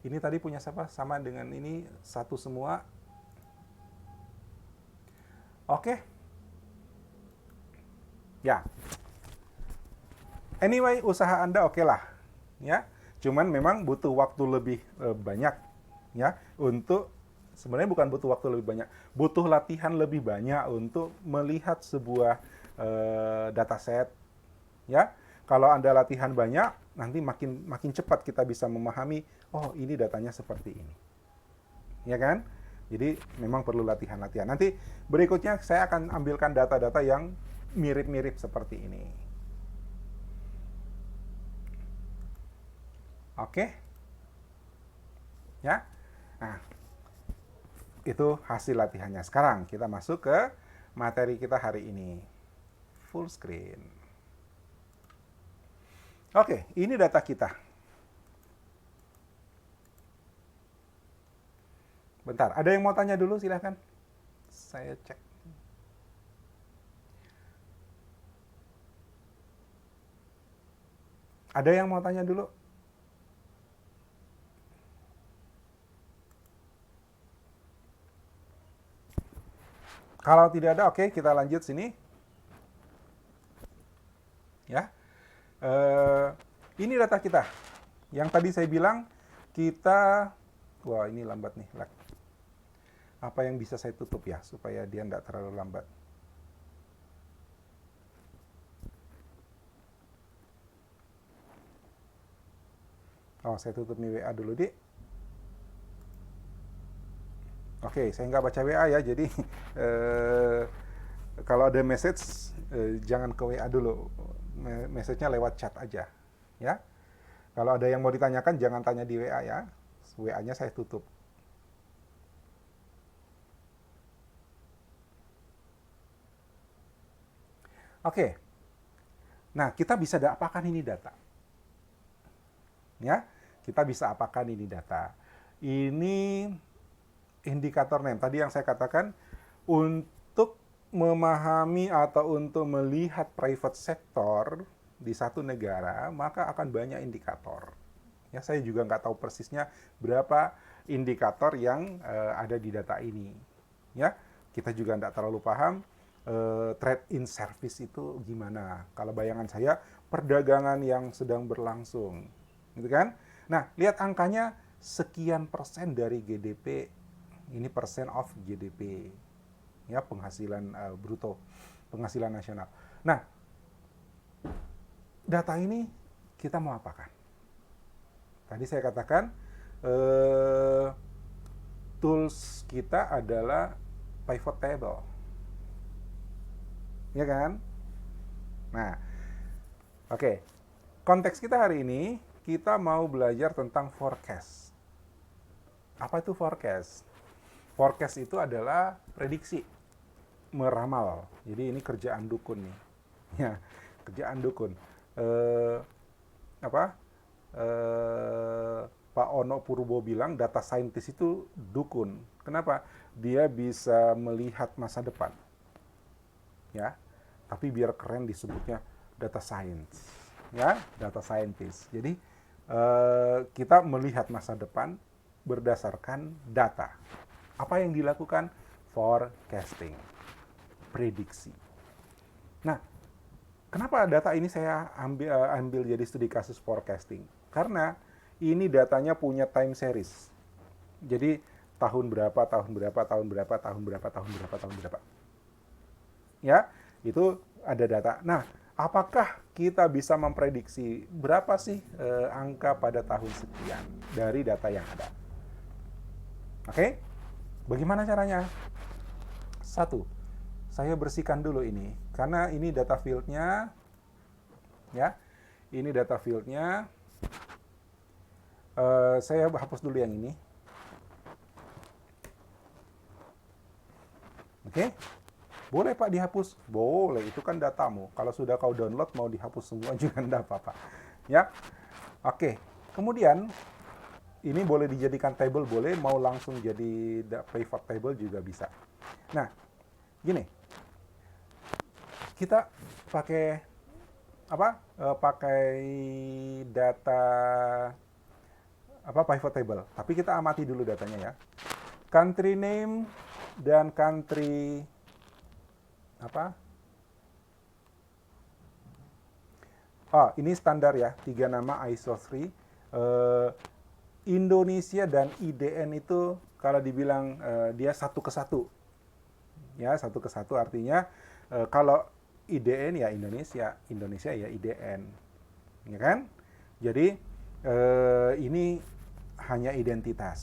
Ini tadi punya siapa? Sama dengan ini, satu semua. Oke. Ya. Anyway, usaha Anda oke lah. Ya. Cuman memang butuh waktu lebih banyak ya untuk, sebenarnya bukan butuh waktu lebih banyak, butuh latihan lebih banyak untuk melihat sebuah dataset ya. Kalau Anda latihan banyak, nanti makin cepat kita bisa memahami, oh ini datanya seperti ini. Ya kan? Jadi memang perlu latihan-latihan. Nanti berikutnya saya akan ambilkan data-data yang mirip-mirip seperti ini. Oke? Ya? Nah, itu hasil latihannya. Sekarang kita masuk ke materi kita hari ini. Full screen. Oke, ini data kita. Bentar, ada yang mau tanya dulu silahkan. Saya cek. Ada yang mau tanya dulu? Kalau tidak ada, oke, kita lanjut sini. Ya, ini data kita. Yang tadi saya bilang kita, wah ini lambat nih, lag. Apa yang bisa saya tutup ya supaya dia tidak terlalu lambat? Oh, saya tutup nih WA dulu, Dik. Oke, saya nggak baca WA ya, jadi kalau ada message jangan ke WA dulu, message-nya lewat chat aja, ya. Kalau ada yang mau ditanyakan jangan tanya di WA ya, WA-nya saya tutup. Oke, nah kita bisa apakan ini data? Ya, kita bisa apakan ini data? Ini indikator name. Tadi yang saya katakan, untuk memahami atau untuk melihat private sector di satu negara, maka akan banyak indikator. Ya, saya juga nggak tahu persisnya berapa indikator yang ada di data ini. Ya, kita juga nggak terlalu paham trade in service itu gimana. Kalau bayangan saya, perdagangan yang sedang berlangsung, gitu kan? Nah, lihat angkanya sekian persen dari GDP, ini persen of GDP, ya, penghasilan bruto, penghasilan nasional. Nah, data ini kita mau apakan? Tadi saya katakan tools kita adalah pivot table, ya kan? Nah, oke. Konteks kita hari ini, kita mau belajar tentang forecast. Apa itu forecast? Forecast itu adalah prediksi, meramal. Jadi ini kerjaan dukun nih, ya, kerjaan dukun. Apa? Pak Ono Purbo bilang data scientist itu dukun. Kenapa? Dia bisa melihat masa depan, ya. Tapi biar keren disebutnya data science, ya, data scientist. Jadi kita melihat masa depan berdasarkan data. Apa yang dilakukan? Forecasting, prediksi. Nah, kenapa data ini saya ambil jadi studi kasus forecasting? Karena ini datanya punya time series. Jadi tahun berapa, tahun berapa, tahun berapa, tahun berapa, tahun berapa, tahun berapa. Ya, itu ada data. Nah, apakah kita bisa memprediksi berapa sih angka pada tahun sekian dari data yang ada? Oke, bagaimana caranya? Satu, saya bersihkan dulu ini, karena ini data field-nya, ya, ini data field-nya. Saya hapus dulu yang ini. Oke, boleh Pak dihapus? Boleh, itu kan datamu. Kalau sudah kau download, mau dihapus semua juga enggak apa-apa. Ya, oke. Kemudian, ini boleh dijadikan table, boleh. Mau langsung jadi pivot table juga bisa. Nah, gini. Kita pakai apa? Pakai data apa, pivot table. Tapi kita amati dulu datanya ya. Country name dan country apa? Oh, ini standar ya, 3 nama ISO 3. Indonesia dan IDN itu kalau dibilang dia satu ke satu. Ya, satu ke satu artinya kalau IDN ya Indonesia, Indonesia ya IDN. Ya kan? Jadi ini hanya identitas.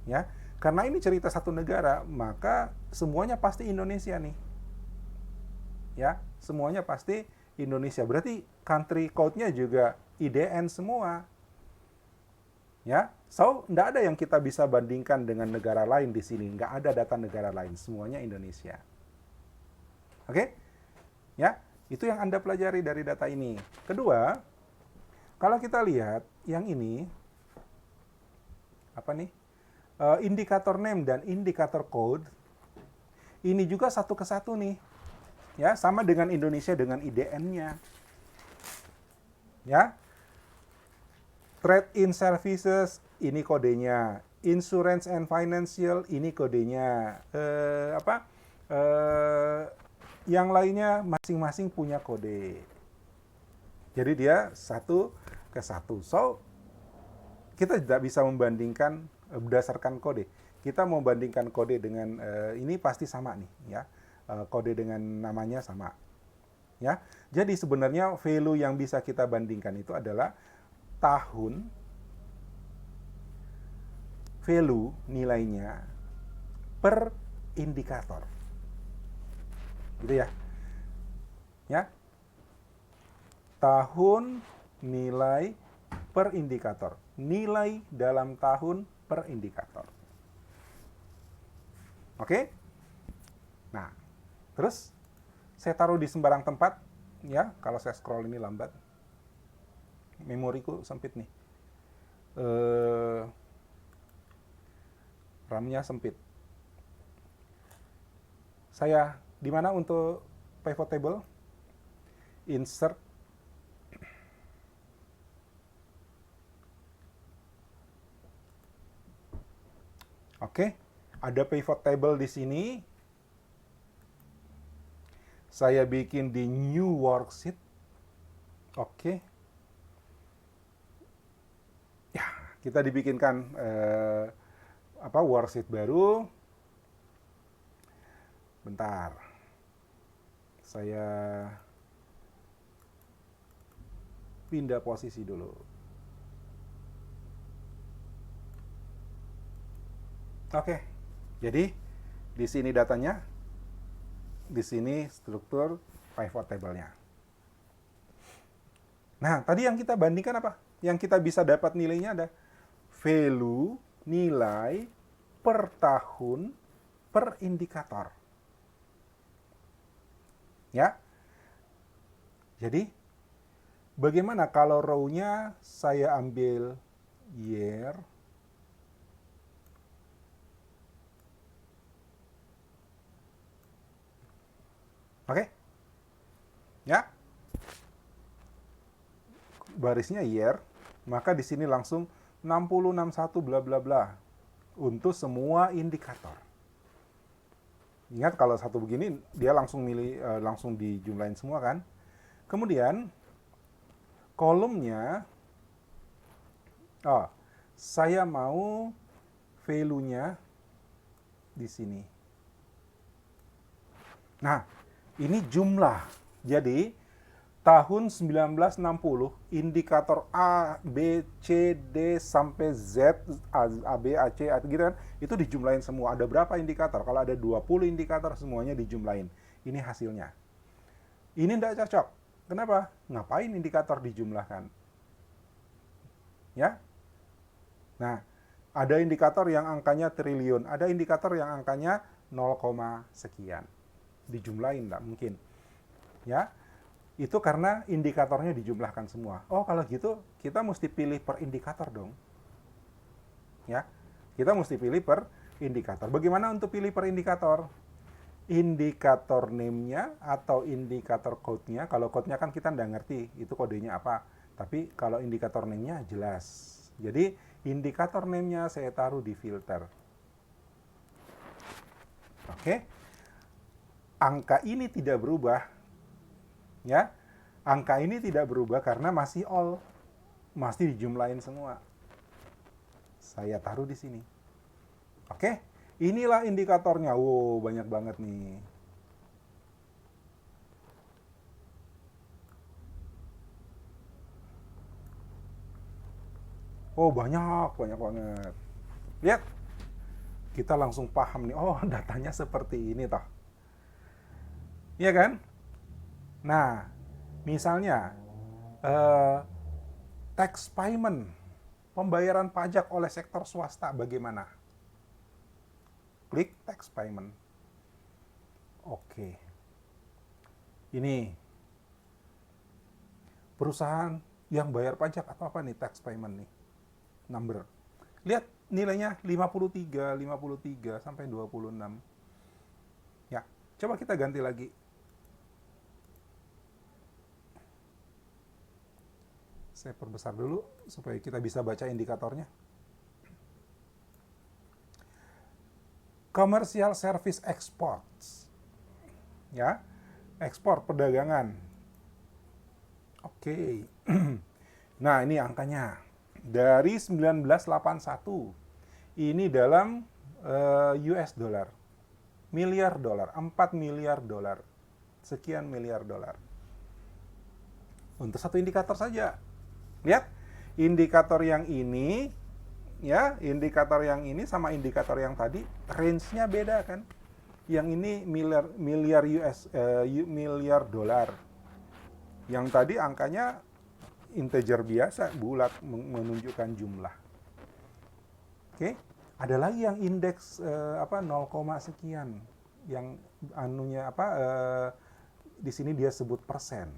Ya. Karena ini cerita satu negara, maka semuanya pasti Indonesia nih. Ya, semuanya pasti Indonesia. Berarti country code-nya juga IDN semua. Ya, so nggak ada yang kita bisa bandingkan dengan negara lain di sini. Nggak ada data negara lain, semuanya Indonesia. Oke? Ya, itu yang Anda pelajari dari data ini. Kedua, kalau kita lihat yang ini, apa nih? Indikator name dan indikator code, ini juga satu ke satu nih. Ya, sama dengan Indonesia dengan IDN-nya. Ya. Trade in services, ini kodenya. Insurance and financial, ini kodenya. Yang lainnya masing-masing punya kode. Jadi dia satu ke satu. So, kita tidak bisa membandingkan berdasarkan kode. Kita mau bandingkan kode dengan ini pasti sama nih, ya. Kode dengan namanya sama. Ya. Jadi sebenarnya value yang bisa kita bandingkan itu adalah tahun, value nilainya, per indikator. Gitu ya. Ya. Tahun nilai per indikator. Nilai dalam tahun per indikator. Oke? Nah, terus saya taruh di sembarang tempat, ya. Kalau saya scroll ini lambat. Memoriku sempit nih. RAM-nya sempit. Saya di mana untuk pivot table? Insert. Oke, ada pivot table di sini. Saya bikin di new worksheet. Oke. Ya, kita dibikinkan worksheet baru. Bentar. Saya pindah posisi dulu. Oke. Jadi di sini datanya, di sini struktur pivot table-nya. Nah, tadi yang kita bandingkan apa? Yang kita bisa dapat nilainya ada value, nilai per tahun per indikator. Ya. Jadi, bagaimana kalau row-nya saya ambil year, oke? Ya. Barisnya year, maka di sini langsung 60, 61 bla bla bla untuk semua indikator. Ingat kalau satu begini dia langsung milih langsung dijumlahin semua kan. Kemudian kolomnya saya mau value-nya di sini. Nah, ini jumlah. Jadi tahun 1960 indikator A, B, C, D sampai Z, A, B, A, C, gitu kan, itu dijumlahin semua. Ada berapa indikator? Kalau ada 20 indikator semuanya dijumlahin. Ini hasilnya. Ini tidak cocok. Kenapa? Ngapain indikator dijumlahkan? Ya. Nah, ada indikator yang angkanya triliun, ada indikator yang angkanya 0, sekian. Dijumlahin enggak mungkin. Ya. Itu karena indikatornya dijumlahkan semua. Oh, kalau gitu kita mesti pilih per indikator dong. Ya. Kita mesti pilih per indikator. Bagaimana untuk pilih per indikator? Indikator name-nya atau indikator code-nya. Kalau code-nya kan kita nggak ngerti itu kodenya apa. Tapi kalau indikator name-nya jelas. Jadi indikator name-nya saya taruh di filter. Oke. Angka ini tidak berubah. Ya. Angka ini tidak berubah karena masih all. Masih dijumlahin semua. Saya taruh di sini. Oke. Inilah indikatornya. Wow, banyak banget nih. Oh, banyak banget. Lihat. Kita langsung paham nih. Oh, datanya seperti ini toh. Iya kan? Nah, misalnya tax payment, pembayaran pajak oleh sektor swasta bagaimana? Klik tax payment. Oke. Ini perusahaan yang bayar pajak atau apa nih tax payment nih? Number. Lihat nilainya 53 sampai 26. Ya, coba kita ganti lagi. Saya perbesar dulu supaya kita bisa baca indikatornya. Commercial Service Exports. Ya, ekspor perdagangan. Oke. Nah, ini angkanya. Dari 1981. Ini dalam US dollar. Miliar dolar, 4 miliar dolar. Sekian miliar dolar. Untuk satu indikator saja. Lihat, indikator yang ini ya, indikator yang ini sama indikator yang tadi range-nya beda kan. Yang ini miliar dolar. Yang tadi angkanya integer biasa, bulat menunjukkan jumlah. Oke, ada lagi yang indeks 0, sekian. Yang anunya di sini dia sebut persen.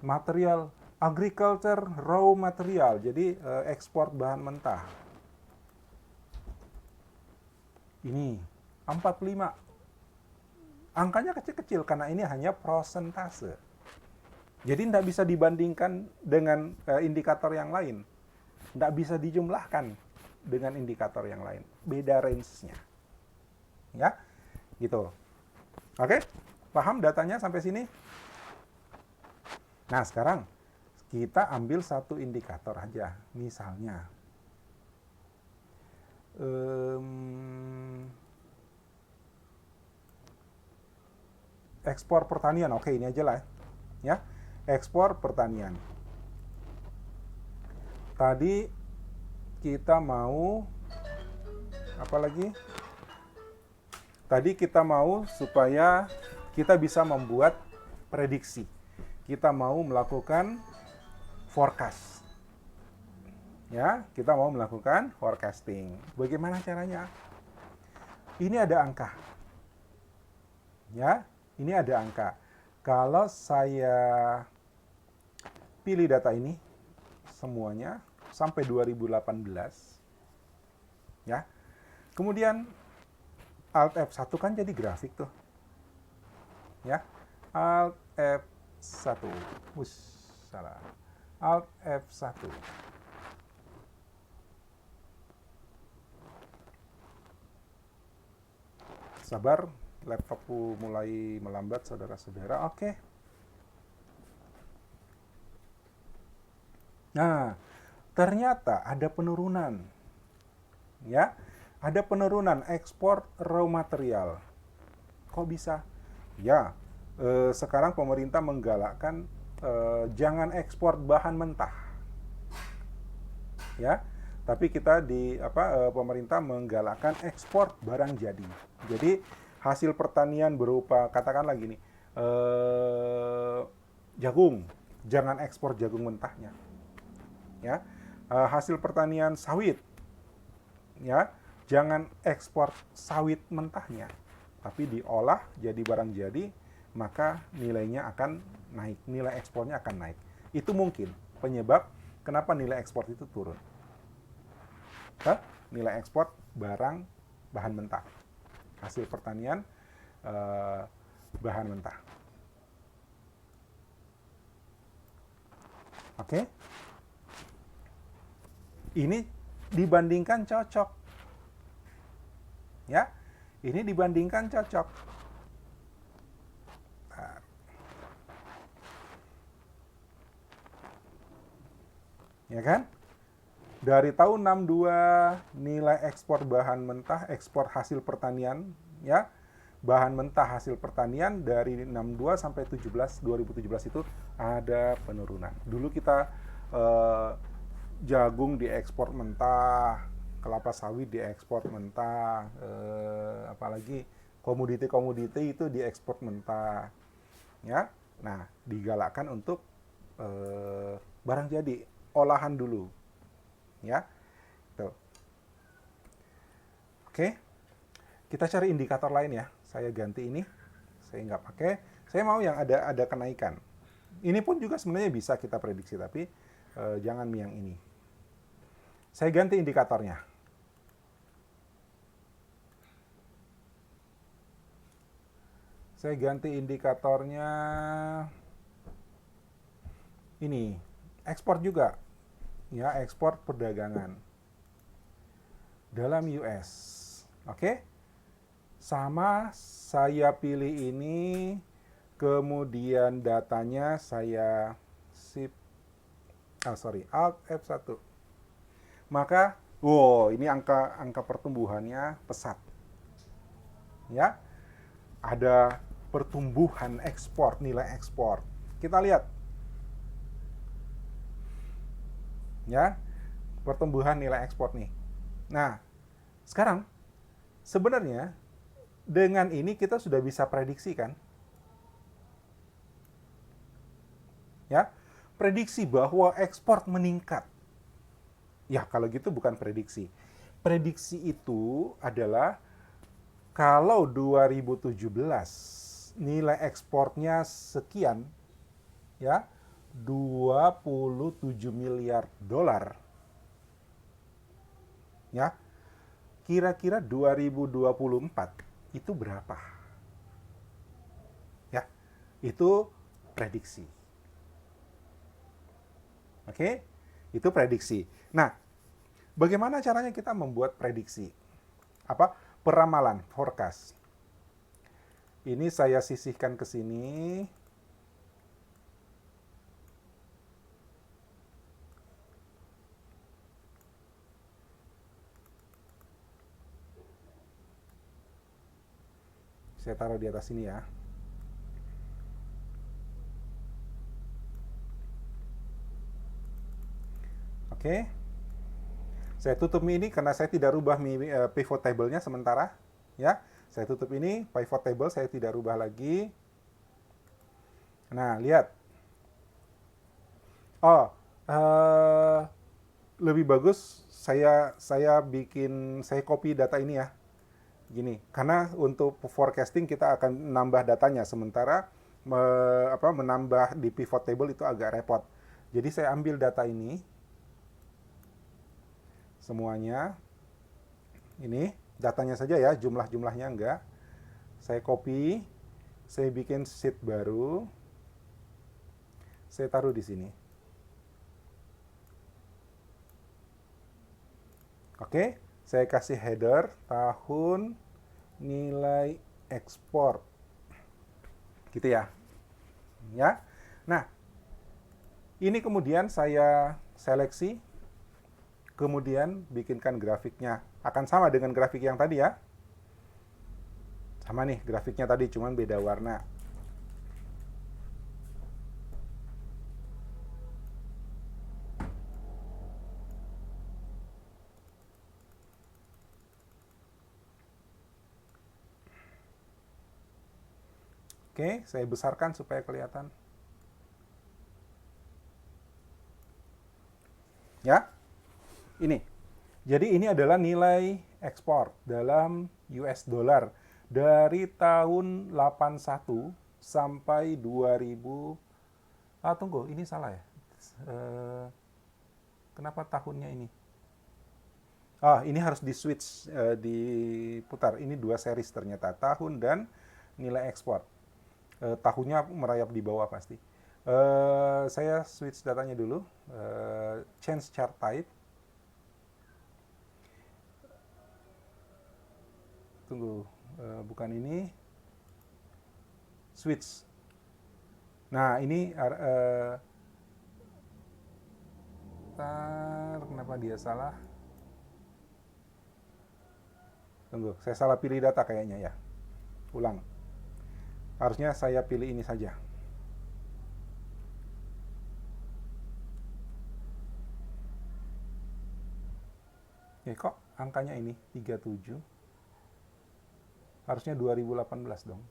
Material agriculture raw material, jadi ekspor bahan mentah. Ini 45. Angkanya kecil-kecil karena ini hanya prosentase. Jadi tidak bisa dibandingkan dengan indikator yang lain. Tidak bisa dijumlahkan dengan indikator yang lain. Beda range-nya. Ya, gitu. Oke, paham datanya sampai sini? Nah, sekarang kita ambil satu indikator aja. Misalnya, ekspor pertanian. Oke, ini aja lah ya. Ekspor pertanian. Tadi kita mau apa lagi? Tadi kita mau supaya kita bisa membuat prediksi. Kita mau melakukan forecast. Ya, kita mau melakukan forecasting. Bagaimana caranya? Ini ada angka. Ya, ini ada angka. Kalau saya pilih data ini semuanya sampai 2018, ya. Kemudian Alt F1 kan jadi grafik tuh. Ya. Alt F1. Salah. Alt F1. Sabar, laptopku mulai melambat, saudara-saudara. Oke. Nah, ternyata ada penurunan. Ya, ada penurunan ekspor raw material. Kok bisa? Ya, sekarang pemerintah menggalakkan jangan ekspor bahan mentah. Ya, tapi kita pemerintah menggalakkan ekspor barang jadi. Jadi hasil pertanian berupa katakanlah gini, jagung, jangan ekspor jagung mentahnya. Ya, hasil pertanian sawit, ya, jangan ekspor sawit mentahnya, tapi diolah jadi barang jadi, maka nilainya akan naik, nilai ekspornya akan naik. Itu mungkin penyebab kenapa nilai ekspor itu turun. Nilai ekspor barang bahan mentah, hasil pertanian bahan mentah. Oke. Ini dibandingkan cocok. Ya, ini dibandingkan cocok. Ya kan? Dari tahun 62 nilai ekspor bahan mentah, ekspor hasil pertanian, ya, bahan mentah hasil pertanian dari 62 sampai 2017 itu ada penurunan. Dulu kita jagung diekspor mentah, kelapa sawit diekspor mentah, apalagi komoditi-komoditi itu diekspor mentah, ya. Nah, digalakkan untuk barang jadi, olahan dulu, ya. Tuh. Oke, kita cari indikator lain ya. Saya ganti ini, saya nggak pakai. Saya mau yang ada kenaikan. Ini pun juga sebenarnya bisa kita prediksi, tapi jangan yang ini. Saya ganti indikatornya. Saya ganti indikatornya ini, ekspor juga. Ya, ekspor perdagangan dalam US. Oke? Sama saya pilih ini, kemudian datanya saya Alt F1. Maka, ini angka pertumbuhannya pesat. Ya. Ada pertumbuhan ekspor, nilai ekspor. Kita lihat. Ya. pertumbuhan nilai ekspor nih. Nah, sekarang sebenarnya dengan ini kita sudah bisa prediksi kan? Ya, prediksi bahwa ekspor meningkat. Ya, kalau gitu bukan prediksi. Prediksi itu adalah kalau 2017 nilai ekspornya sekian, ya, 27 miliar dolar. Ya, kira-kira 2024 itu berapa? Ya, itu prediksi. Oke, itu prediksi. Nah, bagaimana caranya kita membuat prediksi? Apa? Peramalan, forecast. Ini saya sisihkan ke sini. Saya taruh di atas sini ya. Oke. Saya tutup ini karena saya tidak rubah pivot table-nya sementara. Ya, saya tutup ini, pivot table saya tidak rubah lagi. Nah, lihat. Oh, lebih bagus saya copy data ini ya. Gini, karena untuk forecasting kita akan nambah datanya, sementara menambah di pivot table itu agak repot. Jadi saya ambil data ini, semuanya, ini datanya saja ya, jumlah-jumlahnya enggak. Saya copy, saya bikin sheet baru, saya taruh di sini. Oke, saya kasih header tahun nilai ekspor, gitu ya. Ya, nah ini kemudian saya seleksi, kemudian bikinkan grafiknya. Akan sama dengan grafik yang tadi ya. Sama nih grafiknya tadi, cuman beda warna. Oke, saya besarkan supaya kelihatan. Ya, ini. Jadi ini adalah nilai ekspor dalam US dollar dari tahun 81 sampai 2000. Tunggu, ini salah ya. Kenapa tahunnya ini? Ini harus di switch, diputar. Ini dua series ternyata, tahun dan nilai ekspor. Tahunnya merayap di bawah pasti. Saya switch datanya dulu. Change chart type. Tunggu, bukan ini. Switch. Nah, ini kenapa dia salah? Tunggu, saya salah pilih data kayaknya ya. Ulang. Harusnya saya pilih ini saja. Kok angkanya ini 37? Harusnya 2018 dong.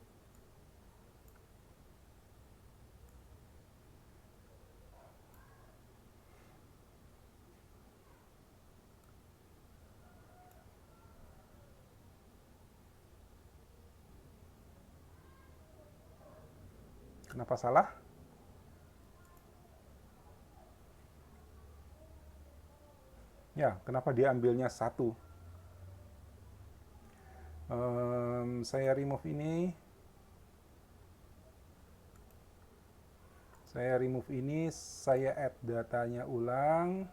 Kenapa salah? Ya, kenapa dia ambilnya 1? Saya remove ini. Saya add datanya ulang.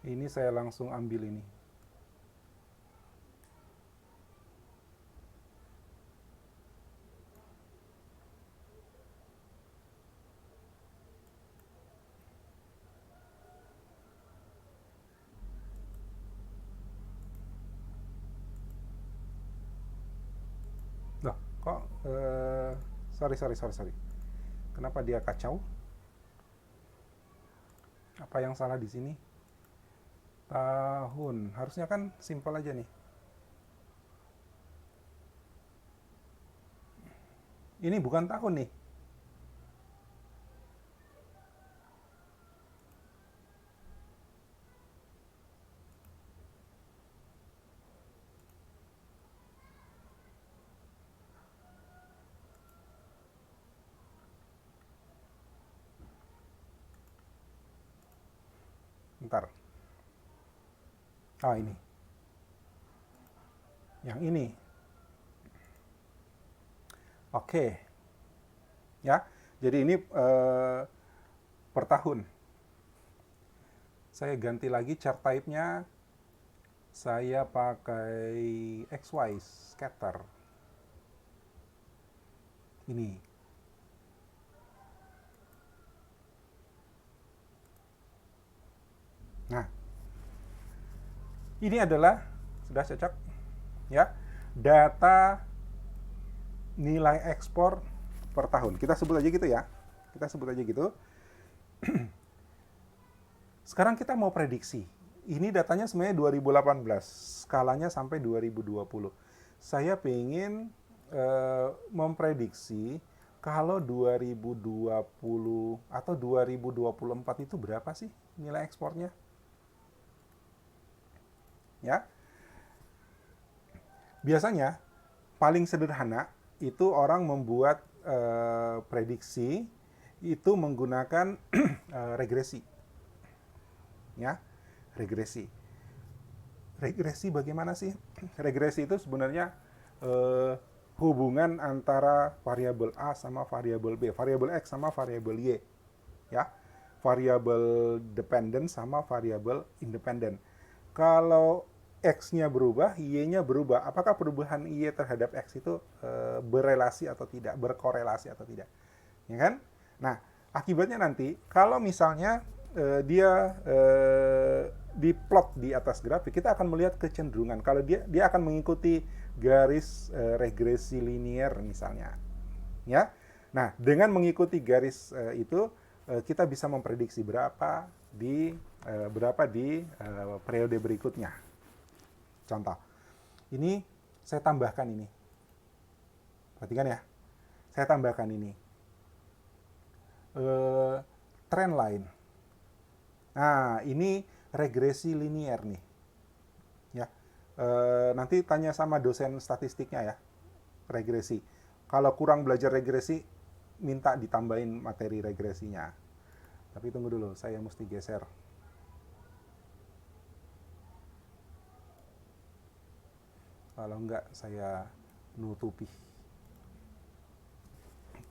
Ini saya langsung ambil ini. Loh, kok sorry. Kenapa dia kacau? Apa yang salah di sini? Tahun. Harusnya kan simpel aja nih. Ini bukan tahun nih. Bentar. Ah, ini. Yang ini. Oke. Ya. Jadi ini per tahun. Saya ganti lagi chart type-nya. Saya pakai XY scatter. Ini. Nah, ini adalah sudah cocok ya, data nilai ekspor per tahun. Kita sebut aja gitu ya. Kita sebut aja gitu. Sekarang kita mau prediksi. Ini datanya sebenarnya 2018, skalanya sampai 2020. Saya pengen memprediksi kalau 2020 atau 2024 itu berapa sih nilai ekspornya? Ya. Biasanya paling sederhana itu orang membuat prediksi itu menggunakan regresi. Ya, regresi. Regresi bagaimana sih? Regresi itu sebenarnya hubungan antara variabel A sama variabel B, variabel X sama variabel Y. Ya. Variabel dependent sama variabel independent. Kalau X-nya berubah, Y-nya berubah. Apakah perubahan Y terhadap X itu berelasi atau tidak, berkorelasi atau tidak? Ya kan? Nah, akibatnya nanti kalau misalnya dia diplot di atas grafik, kita akan melihat kecenderungan. Kalau dia akan mengikuti garis regresi linier misalnya. Ya. Nah, dengan mengikuti garis itu kita bisa memprediksi berapa di periode berikutnya. Contoh, ini saya tambahkan ini. Perhatikan ya, saya tambahkan ini. Trend line. Nah, ini regresi linier nih. Ya, nanti tanya sama dosen statistiknya ya, regresi. Kalau kurang belajar regresi, minta ditambahin materi regresinya. Tapi tunggu dulu, saya mesti geser. Kalau enggak, saya nutupi.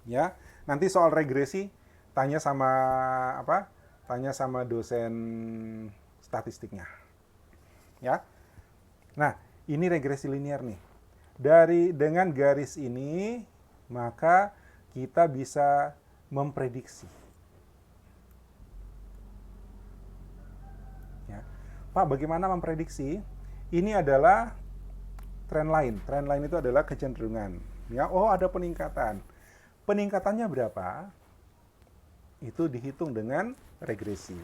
Ya, nanti soal regresi tanya sama apa? Tanya sama dosen statistiknya. Ya. Nah, ini regresi linear nih. Dengan garis ini, maka kita bisa memprediksi. Ya. Pak, bagaimana memprediksi? Ini adalah trend line. Trend line itu adalah kecenderungan. Ya, oh ada peningkatan. Peningkatannya berapa? Itu dihitung dengan regresi.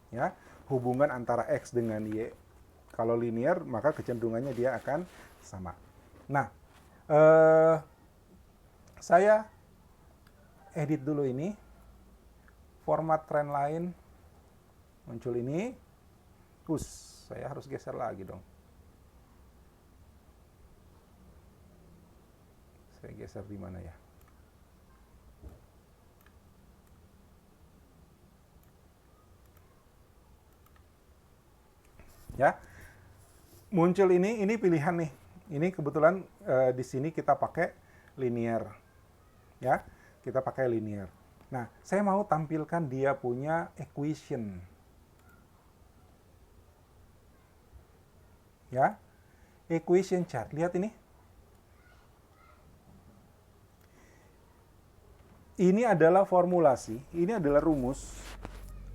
Ya, hubungan antara X dengan Y. Kalau linear, maka kecenderungannya dia akan sama. Nah, saya edit dulu ini. Format trend line muncul ini. Saya harus geser lagi dong. Saya geser di mana ya? Ya, muncul ini pilihan nih. Ini kebetulan di sini kita pakai linear. Ya, kita pakai linear. Nah, saya mau tampilkan dia punya equation. Ya, equation chart. Lihat ini. Ini adalah formulasi, ini adalah rumus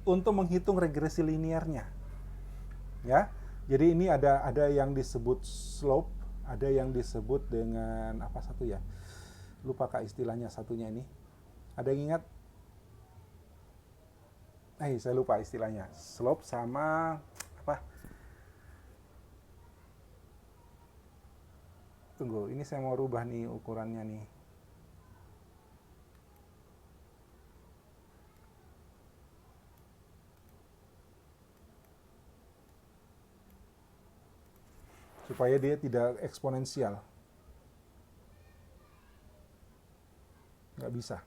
untuk menghitung regresi linearnya. Ya, jadi ini ada yang disebut slope, ada yang disebut dengan apa satu ya? Lupa Kak istilahnya satunya ini. Ada yang ingat? saya lupa istilahnya. Slope sama apa? Tunggu, ini saya mau rubah nih ukurannya nih. Supaya dia tidak eksponensial. Nggak bisa.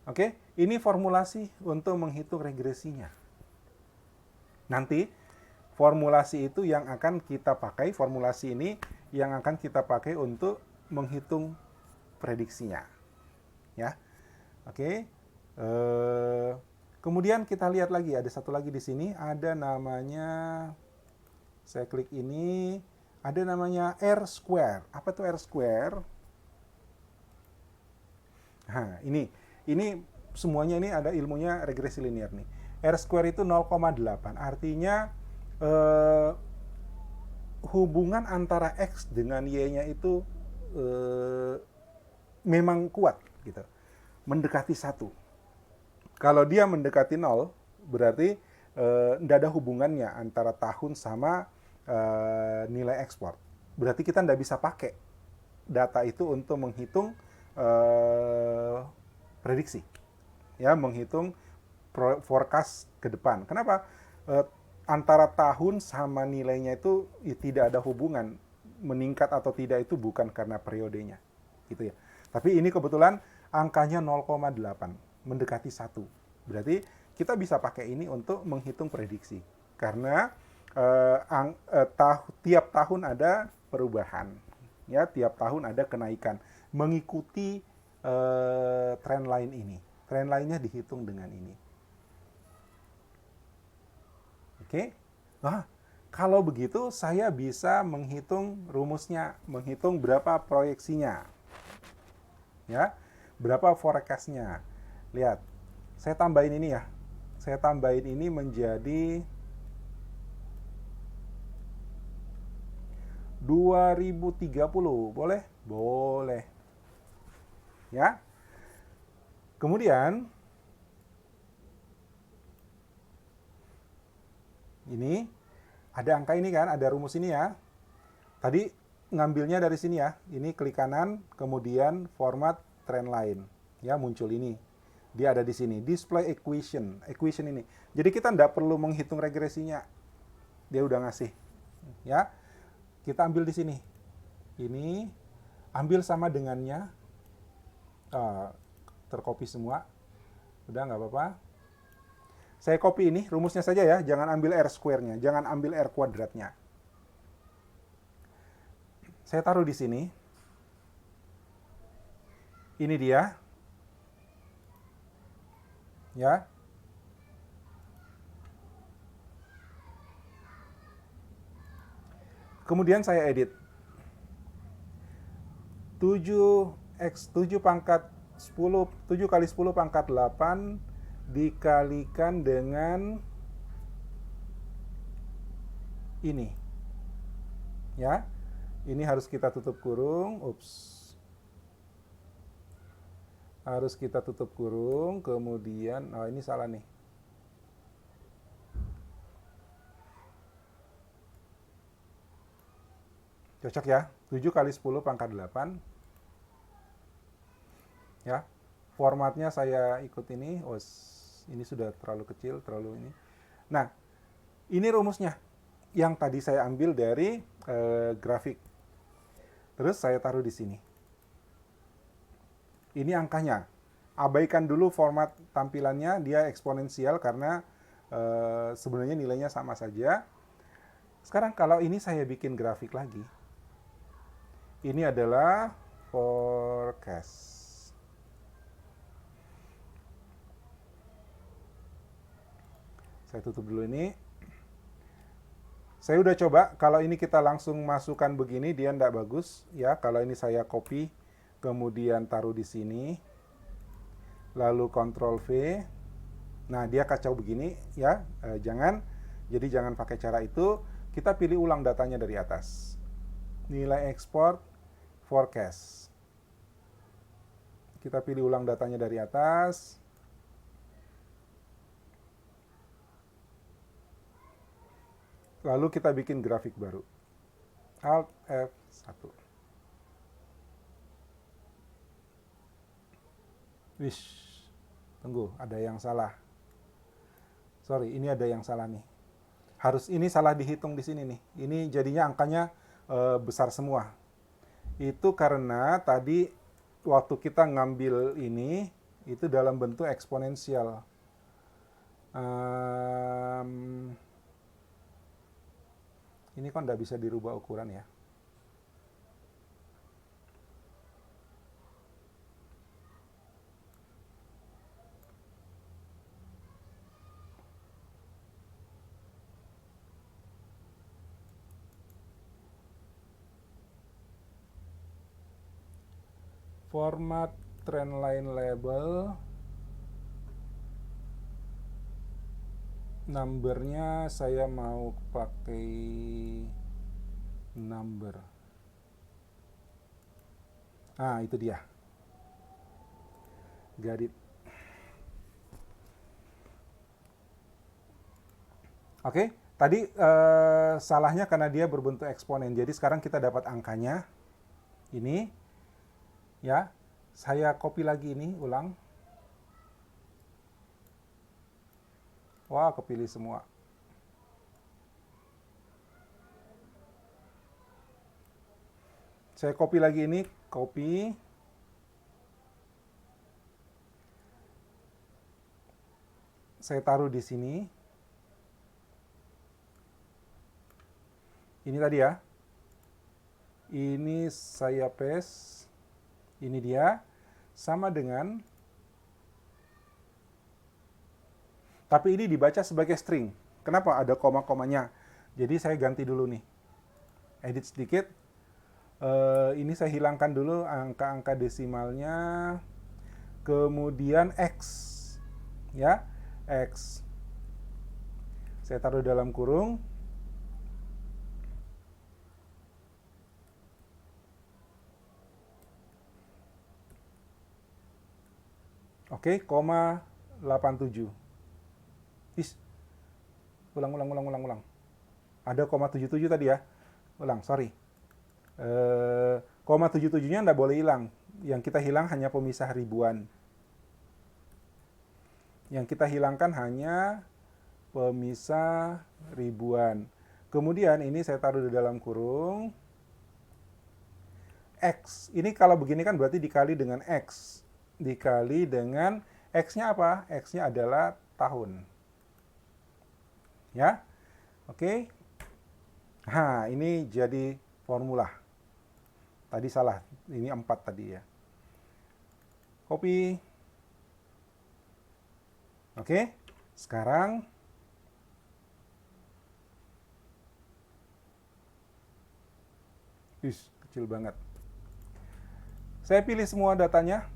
Oke, ini formulasi untuk menghitung regresinya. Nanti formulasi itu yang akan kita pakai, formulasi ini yang akan kita pakai untuk menghitung prediksinya. Ya, oke. Kemudian kita lihat lagi, ada satu lagi di sini, ada namanya, saya klik ini, ada namanya R square. Apa itu R square? Nah, ini semuanya ini ada ilmunya regresi linear nih. R square itu 0,8, artinya hubungan antara X dengan Y-nya itu memang kuat gitu, mendekati 1. Kalau dia mendekati 0, berarti tidak ada hubungannya antara tahun sama nilai ekspor. Berarti kita tidak bisa pakai data itu untuk menghitung prediksi, ya, menghitung forecast ke depan. Kenapa? Antara tahun sama nilainya itu tidak ada hubungan, meningkat atau tidak itu bukan karena periodenya, gitu ya. Tapi ini kebetulan angkanya 0,8, mendekati 1. Berarti kita bisa pakai ini untuk menghitung prediksi. Karena tiap tahun ada perubahan, ya, tiap tahun ada kenaikan, mengikuti trend line ini. Trend line-nya dihitung dengan ini. Oke. Nah, kalau begitu saya bisa menghitung rumusnya, menghitung berapa proyeksinya. Ya, berapa forecast-nya. Lihat, saya tambahin ini ya. Saya tambahin ini menjadi 2030. Boleh? Boleh. Ya. Kemudian ini ada angka ini kan, ada rumus ini ya. Tadi ngambilnya dari sini ya. Ini klik kanan, kemudian format trend line. Ya, muncul ini. Dia ada di sini, display equation. Equation ini. Jadi kita tidak perlu menghitung regresinya. Dia udah ngasih. Ya. Kita ambil di sini. Ini ambil sama dengannya. Tercopy semua. Udah nggak apa-apa. Saya copy ini, rumusnya saja ya, jangan ambil R square-nya, jangan ambil R kuadratnya. Saya taruh di sini. Ini dia. Ya. Kemudian saya edit. 7 kali 10 pangkat 8 dikalikan dengan ini. Ya. Ini harus kita tutup kurung. Harus kita tutup kurung, kemudian ini salah nih. Cocok ya. 7 kali 10 pangkat 8. Ya. Formatnya saya ikut ini. Ini sudah terlalu kecil, terlalu ini. Nah, ini rumusnya yang tadi saya ambil dari grafik. Terus saya taruh di sini. Ini angkanya. Abaikan dulu format tampilannya, dia eksponensial karena sebenarnya nilainya sama saja. Sekarang kalau ini saya bikin grafik lagi. Ini adalah forecast. Saya tutup dulu ini. Saya udah coba, kalau ini kita langsung masukkan begini, dia tidak bagus. Ya, kalau ini saya copy, kemudian taruh di sini. Lalu Ctrl V. Nah, dia kacau begini. Ya, jadi jangan pakai cara itu. Kita pilih ulang datanya dari atas. Nilai ekspor, forecast. Kita pilih ulang datanya dari atas. Lalu kita bikin grafik baru. Alt F1. Wish, tunggu, ada yang salah. Sorry, ini ada yang salah nih. Harus ini salah dihitung di sini nih. Ini jadinya angkanya besar semua. Itu karena tadi waktu kita ngambil ini, itu dalam bentuk eksponensial. Ini kan nggak bisa dirubah ukuran ya. Format trendline label, numbernya saya mau pakai number. Nah, itu dia. Got it. Oke, tadi salahnya karena dia berbentuk eksponen. Jadi sekarang kita dapat angkanya. Ini, ya. Saya copy lagi ini, ulang. Wah, kepilih semua. Saya copy lagi ini, copy. Saya taruh di sini. Ini tadi ya. Ini saya paste. Ini dia. Sama dengan. Tapi ini dibaca sebagai string. Kenapa ada koma-komanya? Jadi saya ganti dulu nih. Edit sedikit. Ini saya hilangkan dulu angka-angka desimalnya. Kemudian X. Ya, X. Saya taruh dalam kurung. Oke, koma 87. Ulang. Ada koma 77 tadi ya. Ulang, sorry. Koma 77-nya nggak boleh hilang. Yang kita hilang hanya pemisah ribuan. Yang kita hilangkan hanya pemisah ribuan. Kemudian ini saya taruh di dalam kurung. X. Ini kalau begini kan berarti dikali dengan X. Dikali dengan X-nya apa? X-nya adalah tahun. Ya, oke. Nah, ini jadi formula. Tadi salah, ini 4 tadi ya. Copy. Oke, sekarang kecil banget. Saya pilih semua datanya,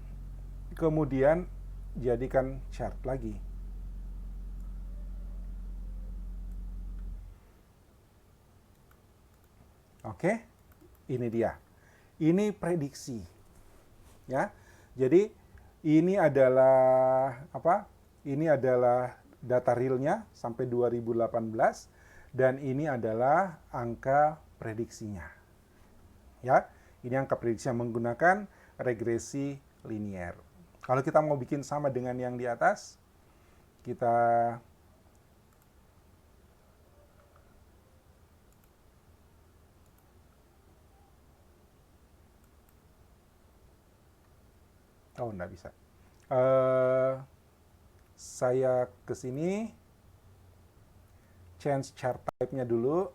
kemudian jadikan chart lagi. Oke, ini dia. Ini prediksi. Ya. Jadi ini adalah apa? Ini adalah data realnya sampai 2018 dan ini adalah angka prediksinya. Ya, ini angka prediksi yang menggunakan regresi linier. Kalau kita mau bikin sama dengan yang di atas, kita enggak bisa. Saya ke sini, change chart type-nya dulu.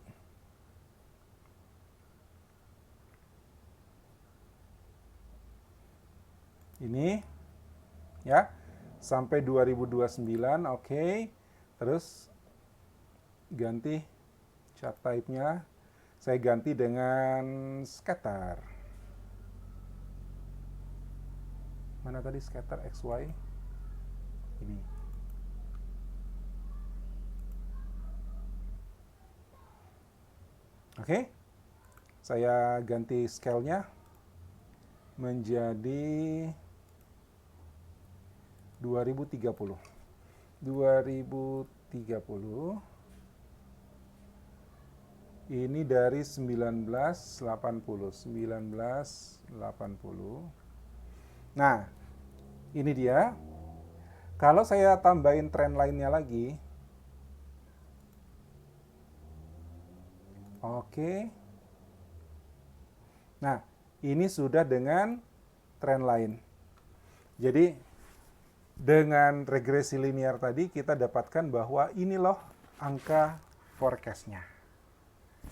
Ini, ya, sampai 2029, oke. Terus ganti chart type-nya, saya ganti dengan scatter. Mana tadi scatter XY? Ini. Oke. Saya ganti scale-nya menjadi 2030. 2030. Ini dari 1980. Nah, ini dia. Kalau saya tambahin tren lainnya lagi, oke. Nah, ini sudah dengan tren lain. Jadi, dengan regresi linear tadi kita dapatkan bahwa ini loh angka forecast-nya.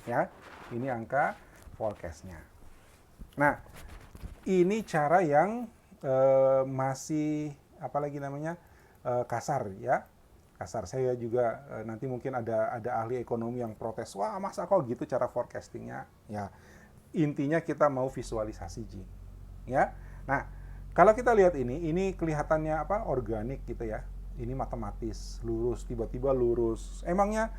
Ya, ini angka forecast-nya. Nah, ini cara yang masih apalagi namanya kasar ya. Kasar. Saya juga nanti mungkin ada ahli ekonomi yang protes, wah masa kok gitu cara forecastingnya. Ya, intinya kita mau visualisasi Ji. Ya. Nah, kalau kita lihat ini kelihatannya apa? Organik gitu ya. Ini matematis, lurus, tiba-tiba lurus. Emangnya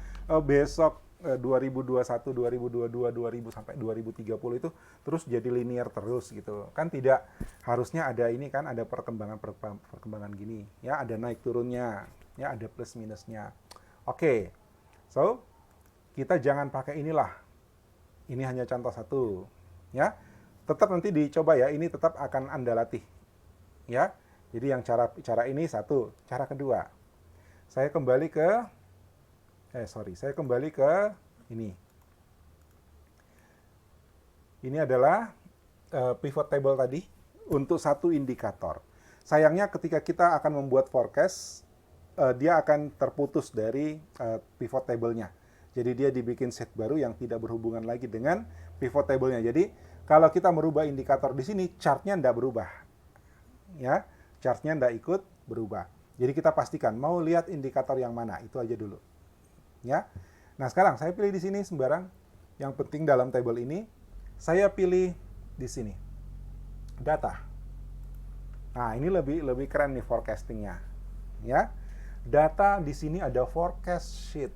besok 2021, 2022, 2000 sampai 2030 itu terus jadi linear terus gitu. Kan tidak, harusnya ada ini kan, ada perkembangan gini. Ya, ada naik turunnya, ya ada plus minusnya. Oke. So, kita jangan pakai inilah. Ini hanya contoh satu, ya. Tetap nanti dicoba ya, ini tetap akan Anda latih. Ya. Jadi yang cara ini satu, cara kedua. Saya kembali ke ini. Ini adalah pivot table tadi untuk satu indikator. Sayangnya ketika kita akan membuat forecast, dia akan terputus dari pivot table-nya. Jadi dia dibikin set baru yang tidak berhubungan lagi dengan pivot table-nya. Jadi kalau kita merubah indikator di sini, chart-nya tidak berubah. Ya, chart-nya tidak ikut berubah. Jadi kita pastikan mau lihat indikator yang mana, itu aja dulu. Ya. Nah, sekarang saya pilih di sini sembarang. Yang penting dalam table ini, saya pilih di sini. Data. Nah, ini lebih keren nih forecasting-nya. Ya. Data di sini ada forecast sheet.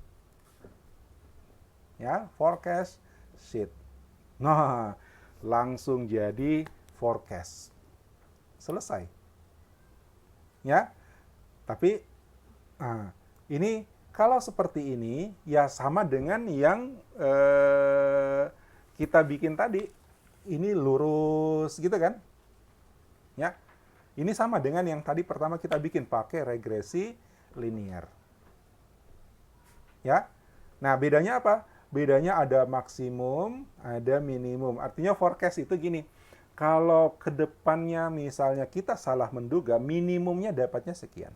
Ya, forecast sheet. Nah, langsung jadi forecast. Selesai. Ya. Tapi ini kalau seperti ini ya sama dengan yang kita bikin tadi. Ini lurus gitu kan? Ya. Ini sama dengan yang tadi pertama kita bikin pakai regresi linear. Ya. Nah, bedanya apa? Bedanya ada maksimum, ada minimum. Artinya forecast itu gini. Kalau ke depannya misalnya kita salah menduga, minimumnya dapatnya sekian.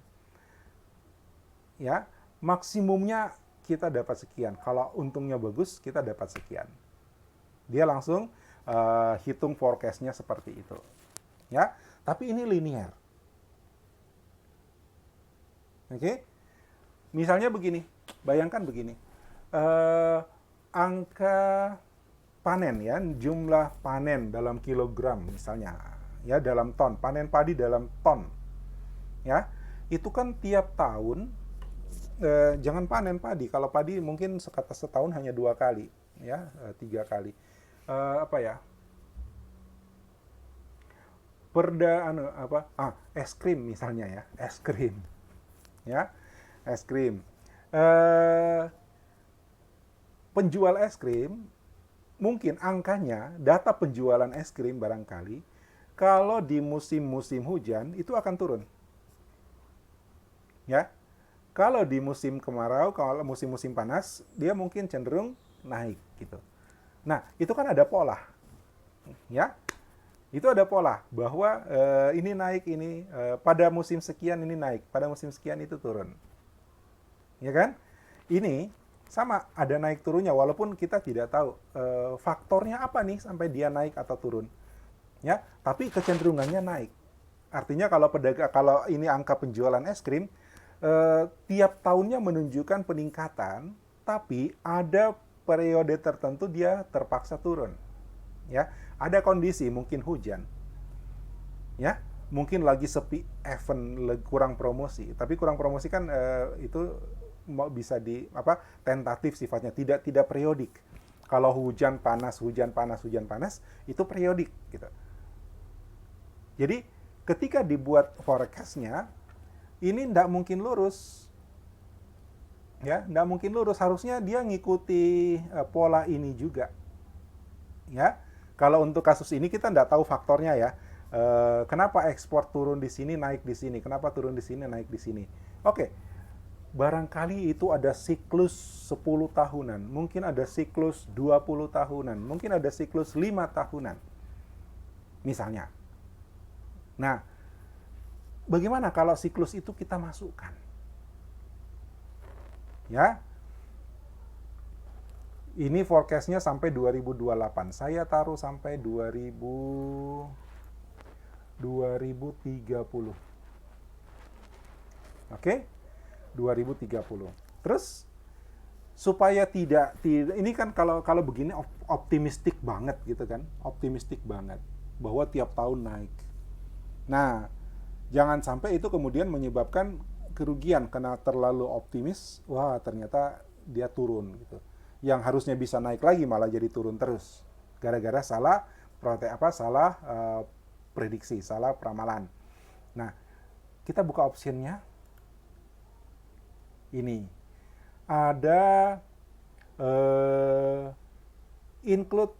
Ya, maksimumnya kita dapat sekian. Kalau untungnya bagus, kita dapat sekian. Dia langsung hitung forecast-nya seperti itu. Ya, tapi ini linear. Oke? Misalnya begini, bayangkan begini. Angka panen ya, jumlah panen dalam kilogram misalnya, ya dalam ton, panen padi dalam ton. Ya, itu kan tiap tahun jangan panen padi. Kalau padi mungkin setahun hanya 2 kali, ya 3 kali. Apa ya? Es krim misalnya ya, es krim. Ya, es krim. Penjual es krim mungkin angkanya, data penjualan es krim barangkali kalau di musim-musim hujan itu akan turun. Ya. Kalau di musim kemarau, kalau musim-musim panas, dia mungkin cenderung naik gitu. Nah, itu kan ada pola. Ya. Itu ada pola bahwa ini naik, ini pada musim sekian ini naik, pada musim sekian itu turun. Ya kan? Ini sama, ada naik turunnya walaupun kita tidak tahu faktornya apa nih sampai dia naik atau turun. Ya, tapi kecenderungannya naik. Artinya kalau ini angka penjualan es krim tiap tahunnya menunjukkan peningkatan, tapi ada periode tertentu dia terpaksa turun. Ya, ada kondisi mungkin hujan. Ya, mungkin lagi sepi event, kurang promosi. Tapi kurang promosi kan itu bisa tentatif sifatnya, tidak periodik. Kalau hujan panas itu periodik gitu. Jadi ketika dibuat forecast-nya ini tidak mungkin lurus. Ya, nggak mungkin lurus. Harusnya dia ngikuti pola ini juga. Ya, kalau untuk kasus ini kita nggak tahu faktornya ya. Kenapa ekspor turun di sini, naik di sini? Kenapa turun di sini, naik di sini? Oke, barangkali itu ada siklus 10 tahunan, mungkin ada siklus 20 tahunan, mungkin ada siklus 5 tahunan, misalnya. Nah, bagaimana kalau siklus itu kita masukkan? Ya, ini forecast-nya sampai 2028. Saya taruh sampai 2030. Oke? 2030. Terus supaya tidak ini kan kalau begini optimistik banget gitu kan. Optimistik banget bahwa tiap tahun naik. Nah, jangan sampai itu kemudian menyebabkan kerugian karena terlalu optimis, wah ternyata dia turun gitu. Yang harusnya bisa naik lagi malah jadi turun terus. Gara-gara salah prediksi, salah peramalan. Nah, kita buka optionnya. Ini ada include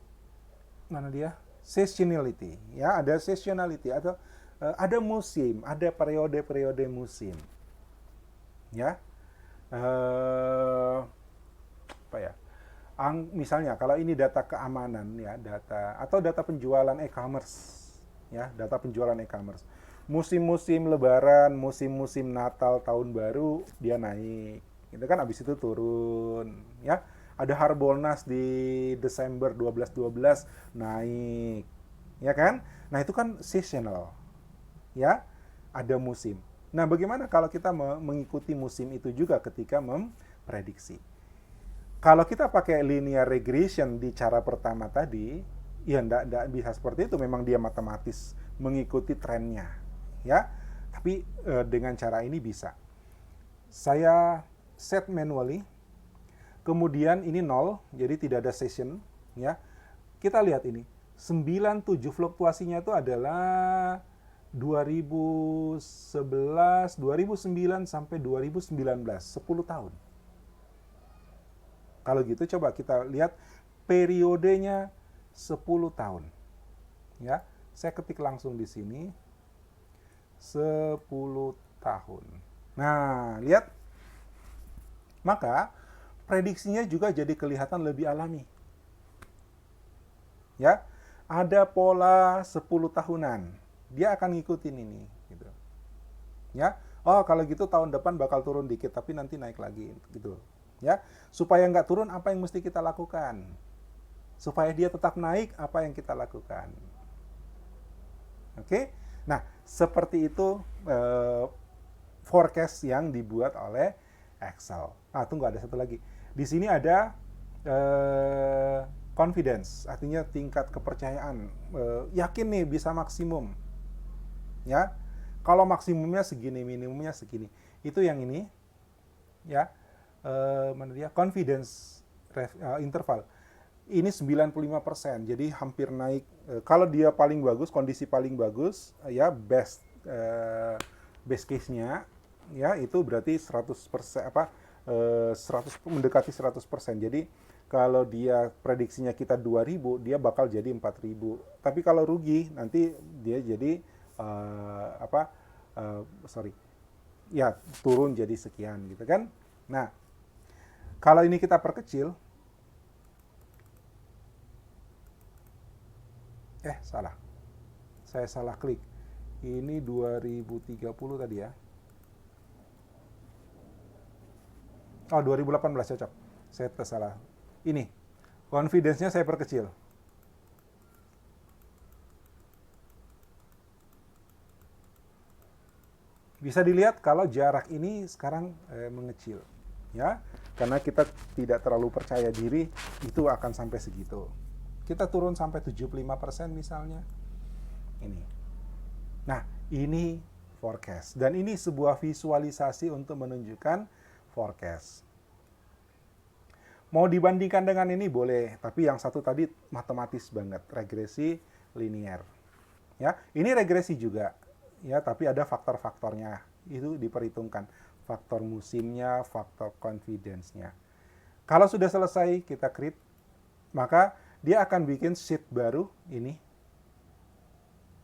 mana dia? Seasonality, ya ada seasonality atau ada musim, ada periode-periode musim, ya. Apa ya? Misalnya kalau ini data keamanan ya, data penjualan e-commerce, ya, data penjualan e-commerce. Musim-musim lebaran, musim-musim Natal, tahun baru dia naik. Itu kan habis itu turun, ya. Ada Harbolnas di Desember 12-12 naik. Ya kan? Nah, itu kan seasonal. Ya, ada musim. Nah, bagaimana kalau kita mengikuti musim itu juga ketika memprediksi? Kalau kita pakai linear regression di cara pertama tadi, ya enggak bisa seperti itu. Memang dia matematis mengikuti trennya, ya. Tapi dengan cara ini bisa. Saya set manually, kemudian ini 0, jadi tidak ada session, ya. Kita lihat ini, 97 fluktuasinya itu adalah 2011, 2009 sampai 2019, 10 tahun. Kalau gitu coba kita lihat periodenya 10 tahun. Ya, saya ketik langsung di sini 10 tahun. Nah, lihat. Maka prediksinya juga jadi kelihatan lebih alami. Ya, ada pola 10 tahunan. Dia akan ngikutin ini gitu. Ya. Oh, kalau gitu tahun depan bakal turun dikit tapi nanti naik lagi gitu. Ya, supaya nggak turun apa yang mesti kita lakukan? Supaya dia tetap naik apa yang kita lakukan? Oke? Nah, seperti itu forecast yang dibuat oleh Excel. Ah, tunggu ada satu lagi. Di sini ada confidence, artinya tingkat kepercayaan. Yakin nih bisa maksimum. Ya. Kalau maksimumnya segini, minimumnya segini. Itu yang ini. Ya. Mana dia? Confidence interval. Ini 95%. Jadi hampir naik. Kalau dia paling bagus, kondisi paling bagus, ya best case-nya ya itu berarti 100% mendekati 100%. Jadi kalau dia prediksinya kita 2000, dia bakal jadi 4000. Tapi kalau rugi nanti dia jadi ya turun jadi sekian gitu kan. Nah, kalau ini kita perkecil, salah. Saya salah klik. Ini 2030 tadi ya. Oh, 2018 cocok. Saya salah. Ini. Confidence-nya saya perkecil. Bisa dilihat kalau jarak ini sekarang mengecil. Ya, karena kita tidak terlalu percaya diri itu akan sampai segitu. Kita turun sampai 75% misalnya. Ini. Nah, ini forecast. Dan ini sebuah visualisasi untuk menunjukkan forecast. Mau dibandingkan dengan ini boleh, tapi yang satu tadi matematis banget, regresi linear. Ya, ini regresi juga. Ya, tapi ada faktor-faktornya. Itu diperhitungkan. faktor musimnya, faktor confidence-nya. Kalau sudah selesai kita create, maka dia akan bikin sheet baru ini.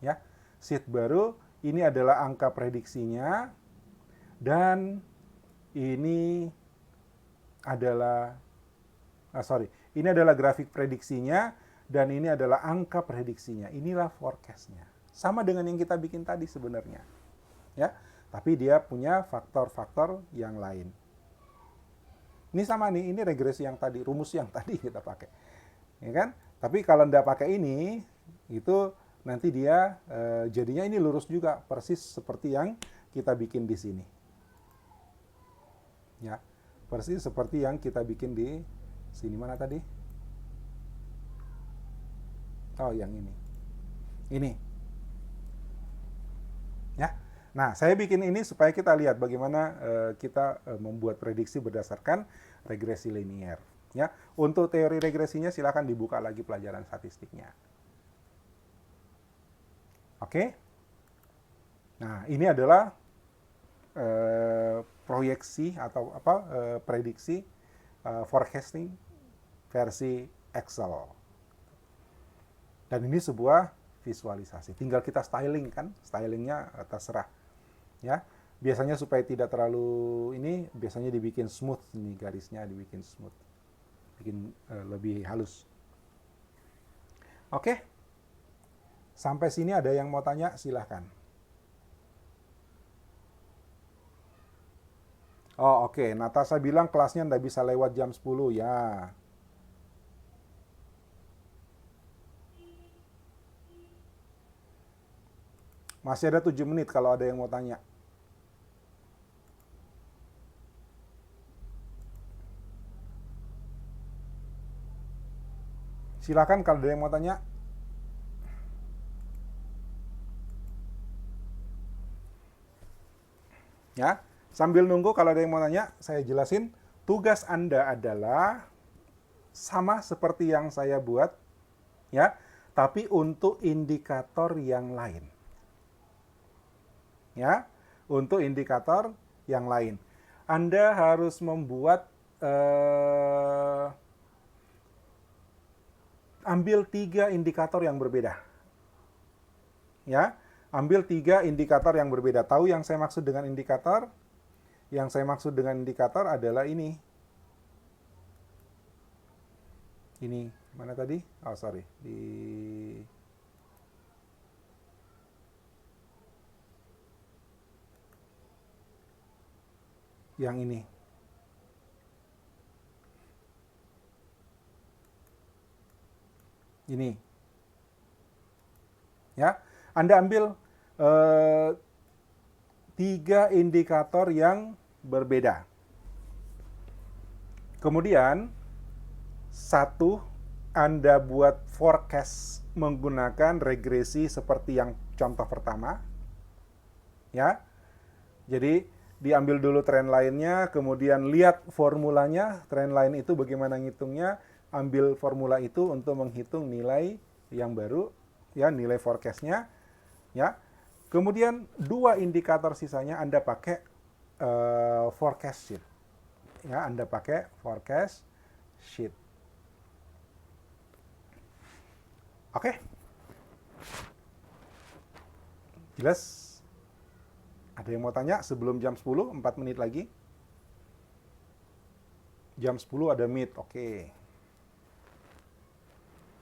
Ya, sheet baru ini adalah angka prediksinya dan ini adalah ini adalah grafik prediksinya dan ini adalah angka prediksinya. Inilah forecast-nya. Sama dengan yang kita bikin tadi sebenarnya. Ya, tapi dia punya faktor-faktor yang lain. Ini sama nih, ini regresi yang tadi, rumus yang tadi kita pakai. Ya kan? Tapi kalau Anda pakai ini, itu nanti dia jadinya ini lurus juga, persis seperti yang kita bikin di sini. Ya, persis seperti yang kita bikin di sini. Mana tadi? Oh, yang ini. Ini. Ya. Nah, saya bikin ini supaya kita lihat bagaimana kita membuat prediksi berdasarkan regresi linier. Ya, untuk teori regresinya silakan dibuka lagi pelajaran statistiknya. Oke. Nah, ini adalah proyeksi atau prediksi forecasting versi Excel. Dan ini sebuah visualisasi. Tinggal kita styling kan, stylingnya terserah. Ya, biasanya supaya tidak terlalu ini, biasanya dibikin smooth ini garisnya dibikin smooth, bikin lebih halus. Oke, sampai sini ada yang mau tanya silahkan. Oh oke, Natasha bilang kelasnya nggak bisa lewat jam 10 ya. Masih ada 7 menit kalau ada yang mau tanya. Silakan kalau ada yang mau tanya. Ya, sambil nunggu kalau ada yang mau tanya, saya jelasin. Tugas Anda adalah sama seperti yang saya buat, ya, tapi untuk indikator yang lain. Ya, untuk indikator yang lain. Anda harus membuat ambil 3 indikator yang berbeda. Ya, ambil 3 indikator yang berbeda. Tahu yang saya maksud dengan indikator? Yang saya maksud dengan indikator adalah ini. Ini, mana tadi? Oh, sorry. Yang ini. Ini. Ya, Anda ambil 3 indikator yang berbeda. Kemudian, 1, Anda buat forecast menggunakan regresi seperti yang contoh pertama. Ya, jadi diambil dulu tren lainnya, kemudian lihat formulanya, tren lain itu bagaimana ngitungnya, ambil formula itu untuk menghitung nilai yang baru, ya, nilai forecast-nya, ya. Kemudian 2 indikator sisanya Anda pakai forecast sheet. Ya, Anda pakai forecast sheet. Oke? Jelas? Ada yang mau tanya sebelum jam 10, 4 menit lagi? Jam 10 ada meet, oke.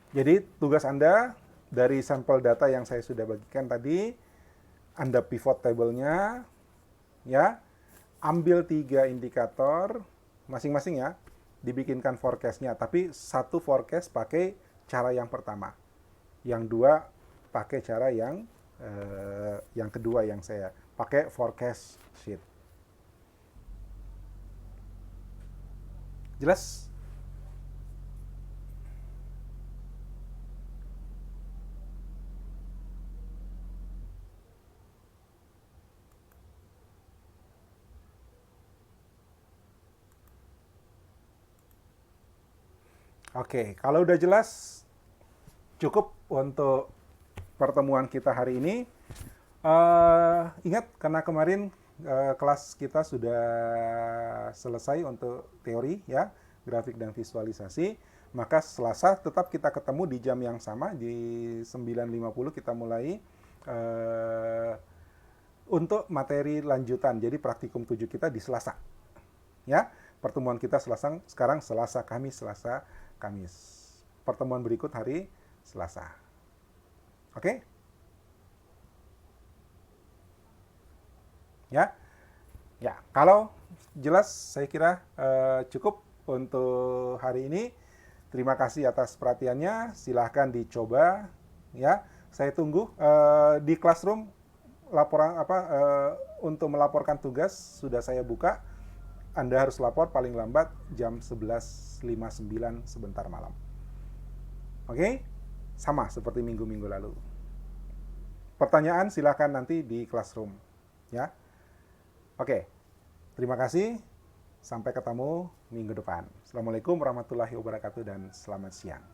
Jadi tugas Anda dari sampel data yang saya sudah bagikan tadi, Anda pivot table-nya, ya, ambil 3 indikator, masing-masing ya, dibikinkan forecast-nya, tapi 1 forecast pakai cara yang pertama, yang 2 pakai cara yang kedua yang saya pakai forecast sheet. Jelas? Oke, kalau udah jelas, cukup untuk pertemuan kita hari ini. Ingat, karena kemarin kelas kita sudah selesai untuk teori ya, grafik dan visualisasi. Maka Selasa tetap kita ketemu di jam yang sama, di 9.50 kita mulai untuk materi lanjutan. Jadi praktikum 7 kita di Selasa. Ya, pertemuan kita sekarang Selasa, Kamis, Selasa, Kamis. Pertemuan berikut hari Selasa. Oke? Ya. Ya, kalau jelas saya kira cukup untuk hari ini. Terima kasih atas perhatiannya. Silahkan dicoba ya. Saya tunggu di Classroom laporan untuk melaporkan tugas sudah saya buka. Anda harus lapor paling lambat jam 11.59 sebentar malam. Oke? Sama seperti minggu-minggu lalu. Pertanyaan silahkan nanti di Classroom ya. Oke. Terima kasih. Sampai ketemu minggu depan. Assalamualaikum warahmatullahi wabarakatuh dan selamat siang.